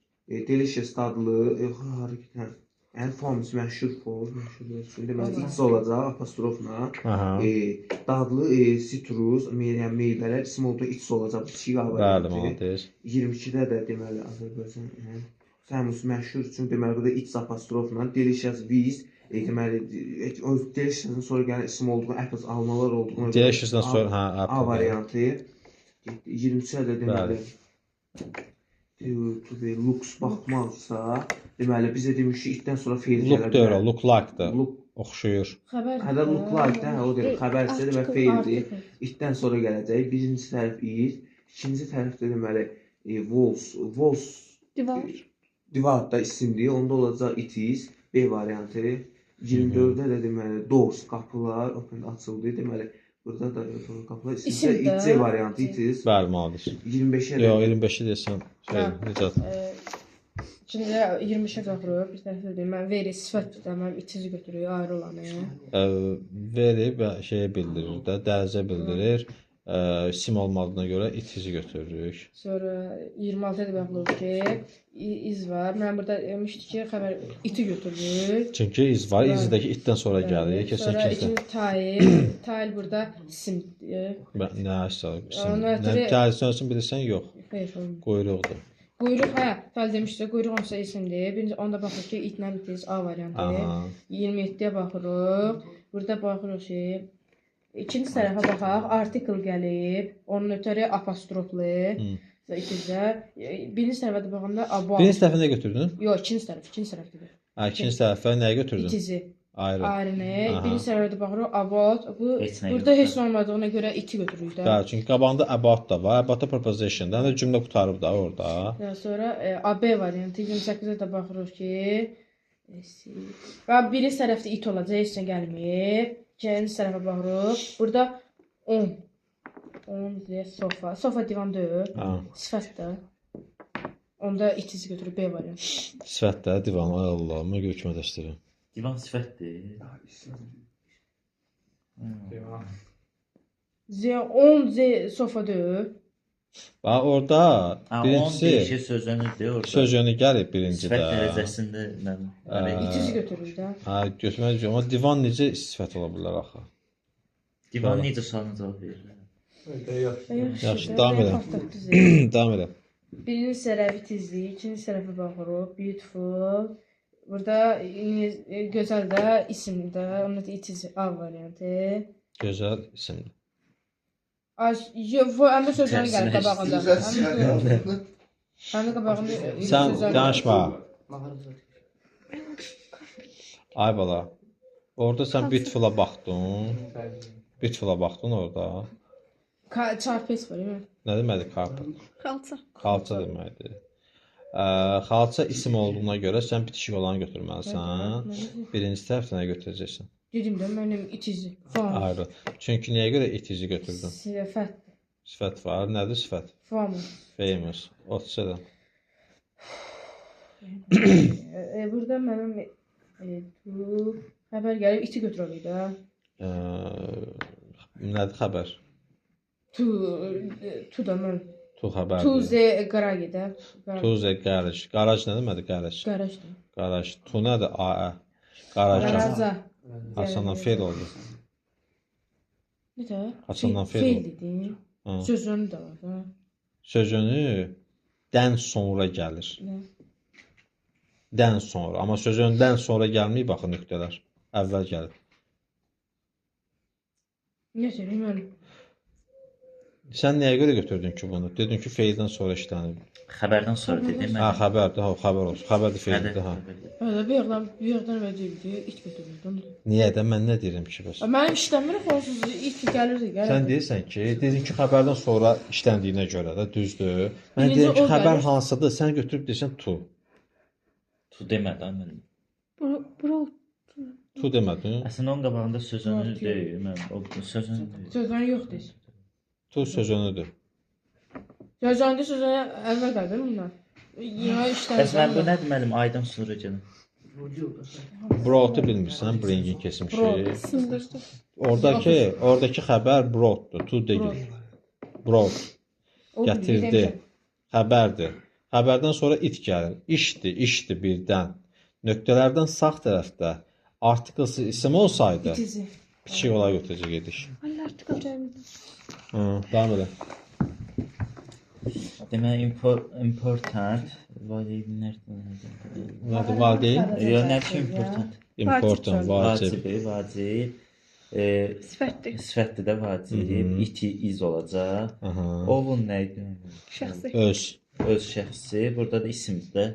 Delicious dadlı, harika. Yəni fəmus məşhur deməli it olacaq apostrofla. Aha. Dadlı sitrus, meyvələr isim oldu it olacaq. Kiçik A Bəli, variantı. malades. 22-də də deməli Azərbaycan fəmus məşhur üçün deməli burada it apostrofla delicious biz deməli o delicious-dan sonra gələn isim olduğu apples almalar olduğuna Delicious-dan sonra hə, A variantı. 23-də də deməli looks baxmaqsa, deməli bizə demişik itdən sonra feil gələ bilər. Look deyil, look like-dır. Oxşuyur. Xəbər. Hələ look like də, o deyir, xəbərsə də və feildir. İtdən sonra gələcək. Birinci tərəf it, ikinci tərəfdə deməli walls Divar. divar da isimdir. Onda olacaq it is B variantı. 24-də də deməli doors qapılar open açıldı. Deməli burada da qapılar isimdə it C variantı it is. Bəli, malades. 25-ə də Yox, 25-i desən. Necə? Şimdi 25'e qalxırıq. Bir tərəfdə deyim, mən veri sifətdir də, mən itici götürüyor ayrı olanı. Verib şeyə bildirir də, dərəcə bildirir. Sim olmadığına görə itici götürürük. Sonra 26'ya da baxırıq ki, iz var. Mən burada demişdi ki, xəbər iti götürürük. Çünki iz var, izdəki itdən sonra gəlir. Keçən Sonra kimsə. ikinci tail burada isimdir. Nə isim? Ona Nə görə- gəlsin bilirsən, yox. Xeyr, olmur. Quyruqdur. Quyruq, tail demişdi, quyruq onsa isimdir. Birinci onda baxırıq ki, itlə itiz A variantı. Aha. 27'ye baxırıq. Burada baxırıq ki, ikinci tərəfə baxaq, artikel gəlib, onun ötəri apostroflu. İkizdə. Birinci tərəfə də baxanda about. Birinci tərəfə nə götürdün? Yox, ikinci tərəfdir. İkinci tərəfə nəyə götürdün? İtizi. Ayrı. Ayrını. Aha. Birinci tərəfə də baxırıq, about. Bu Heç nə burada yoxdur. heç nə olmadığına görə iti götürürük də. Bəli, çünki qabağında about da var. About da preposition-dan da cümlə qutarıb da orada. Daha sonra AB variantı 28-də də baxırıq ki, və birinci tərəfdə it olacaq, heç nə gəlmir. İkinci tərəfə baxırıq. Burada 10. 10 deyə sofa. Sofa divan deyil. Ha. Sifətdə. Onda itici götürür B variantı. Sifətdə divan, ay Allah, mən görkəmləşdirirəm. Divan sifətdir. Z10 Z sofa deyil. Bax orada Ha, 10 birincisi dəyişir sözünüdür orada. söz yönü gəlib birincidə. Sifət dərəcəsində mən. İtici götürür də. Ha, götürmək amma divan necə sifət ola bilər axı? Divan Bəli. necə sualına cavab verir? Yaxşı, davam edək. Davam edək. Birinci tərəf itizlik, ikinci tərəfə baxırıq. Beautiful. Burada gözəl də isimdə, onun da itici A variantı. Gözəl isimdir. Həndə sözlərini gəlib qabağında. Həndə qabağında Sən danışma. Ay bala. Orada sən Hansı? Beautiful-a baxdın. Beautiful-a baxdın orada. Çarpes var, değil mi? Nə deməli carpet? Xalça. Xalça deməkdir. Xalça isim olduğuna görə sən bitişik olanı götürməlisən. Birinci tərəfdə nə götürəcəksən? Dedim də mənim itizi. Famous. Ayrı. Çünki niyə görə itici götürdün? Sifət. Sifət var. Nədir sifət? Famous. Famous. 30 da. Burada mənim bu xəbər gəlib iti götürərik də. Nədir xəbər? Tu da mən. Tu xəbərdir. Tuze qaragi də. Tuze garaj. Garaj nə deməkdir garaj? Qarajdır. Garaj. Tu nədir? A. Garaj. Qaraza. Hasandan feil oldu. Nə də? Hasandan feil Feil oldu. dedi. Ha. Sözünü də var da. Sözünü dən sonra gəlir. Nə? Dən sonra. Amma sözündən sonra gəlməyib baxın nöqtələr. Əvvəl gəlir. Nə deyim mən? Sən nəyə görə götürdün ki bunu? Dedin ki feildən sonra işlənir. Xəbərdən sonra dedim. Ha, xəbərdir. Ha, xəbər olsun. Xəbərdir feildir. Ha. Hələ bir yerdən vəcibdir, it götürürdü. Niyə də mən nə deyirəm ki bəs? Mən işləmir, onsuz it gəlirdi. Sən deyirsən ki, dedin ki, xəbərdən sonra işləndiyinə görə də düzdür. Mən Birinci deyirəm ki, o xəbər gəlir. hansıdır? Sən götürüb deyirsən tu. Tu demədi mən. Bura Tu demədin. Əslində onun qabağında sözünü Yok. deyil. Mən o sözünü deyil. Sözən yoxdur. Tu sözünüdür. Sözəndə sözənə əvvəl gəldim bundan. Ya Bəs işlədim. mən bu nə deməlim aydan sonra gəlin. Broad'u bilmirsən, bringing keçmişi. Broad. sındırdı. Oradakı xəbər broaddur, tu deyil. Broad. Gətirdi. Xəbərdir. Xəbərdən sonra it gəlir. İşdir birdən. Nöqtələrdən sağ tərəfdə artiklesi isim olsaydı, İtizi. kiçik olay götürəcək ediş. Allah artıq alacağım. Davam edə. Deməli important valideynlər Nədir? Valideyn? Yox, nə ki important? Important, vacib. Vacib. Sifətdir. Sifətdir də vacib. İti iz olacaq. Aha. Ovun nə idi? Şəxsi. Öz şəxsi. Burada da isimdir də.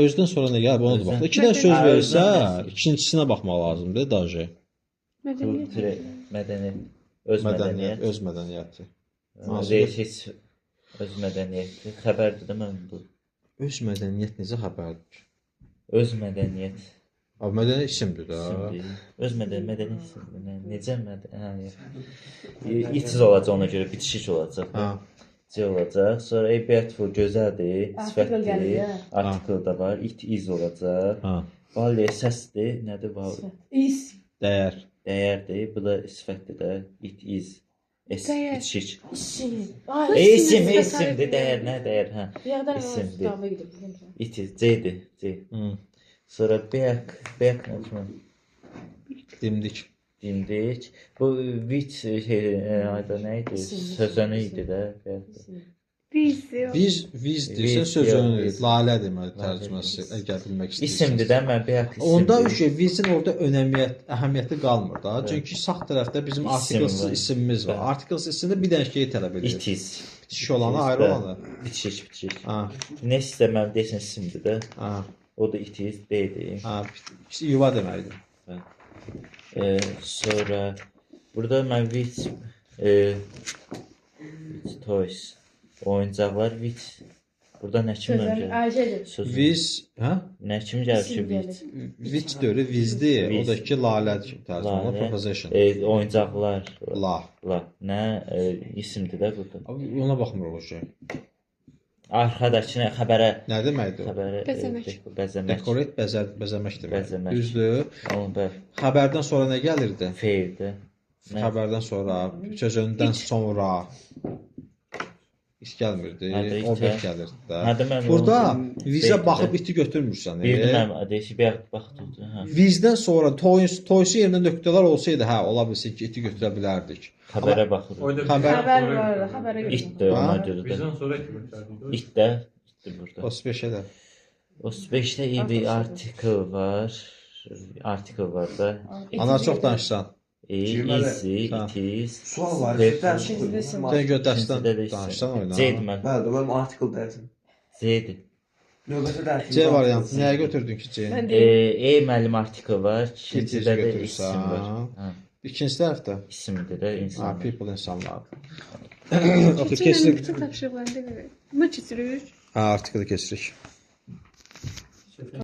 Özdən sonra nə gəlib ona da bax. İki dənə söz verirsə, ikincisinə baxmaq lazımdır, daje. Mədəniyyət. Mədəniyyət. Öz mədəniyyət. Öz mədəniyyəti. Reşit öz mədəniyyəti. Xəbərdir də mən bu. Öz mədəniyyət necə xəbərdir? Öz mədəniyyət. Abi mədəniyyət isimdir də. Öz mədəniyyət. Necə mədəniyyət? İtiz olacaq ona görə bitişik olacaq. Ha. C olacaq. Sonra beautiful gözəldir, Article gəlir, sifətdir. hə. Article da var. It iz olacaq. Ha. Vali səsdir. Nədir bu? İs. Dəyər. Dəyərdir. Bu da sifətdir də. It is. Dəyər. Bitişik. İsim. İsimdir. Dəyər nə? Dəyər, hə. Bir yerdən İsimdir. kitabı gidim. It is. C-dir. C. Sonra back nə? Dimdik. Dimdik. Bu which ayda nə idi? Sözünü idi də. Vizyo. Viz deyirsən sözünü, lalə deməli tərcüməsi, əgər bilmək istəyirsən. İsimdir də, mən back isimdir. Onda vizin orada əhəmiyyəti qalmır da. Çünki sağ tərəfdə bizim artiklesiz isimimiz var. Artiklesiz isimdə bir dənə şeyi tələb edir. It is. Bitişik olanı, ayrı olanı. Bitişik. Ha. Nə istəməm desən isimdir də. Ha. O da it is, deyil. Ha. Yuva deməkdir. Sonra burada mən which toys oyuncaqlar which burada nə kimi Sözən gəlir? Ayşədir. Viz, hə? Nə kimi gəlir ki İsim which? Which deyir, vizdir. O da ki lalə tərcümə, Lalə. proposition. Oyuncaqlar. La. Nə isimdir də burada. Abi ona baxmırıq o şey. Arxadakı nə xəbərə Nə deməkdir? xəbərə Bəzəmək. Bəzəmək. Dekorate, bəzəmək deməkdir. Bəzəmək. Düzdür. Onun bəli. Xəbərdən sonra nə gəlirdi? Feildir. Nə? Xəbərdən sonra, sözündən sonra iş gəlmirdi, Nədir, obyekt itə? gəlirdi də. Nədir mən Burada onu- vizə Deyil baxıb də. iti götürmürsən. Bir də mən deyək bir baxdı. Hə. Vizdən sonra toysu yerində nöqtələr olsaydı, hə, ola bilsin ki, iti götürə bilərdik. Xəbərə baxırıq. Orada Xəbər- Xəbər var, xəbərə İtdir ona Ha? görə də. bizdən sonra ki götürdük. İtdə burada. 35-də. 35-də bir article var. Article var da. Ana çox danışsan. Easy, Ha. it is. Sual var. Ve- Dərs Sən gör dərsdən İkincidə də isə. danışsan oyna. C-dir mən. Bəli, mənim article dərsim. C-dir. Növbəti dərsimizdə C variantı. Nəyə götürdün ki C? Mən E müəllim artikel var. İkincidə də götürürsən. isim var. Ha, İkinci tərəfdə. isimdir də Ha, insan. people insanlar. Keçin Keçdik. bütün tapşırıqlarında görə. Buna keçirik. Ha, artikeli keçirik.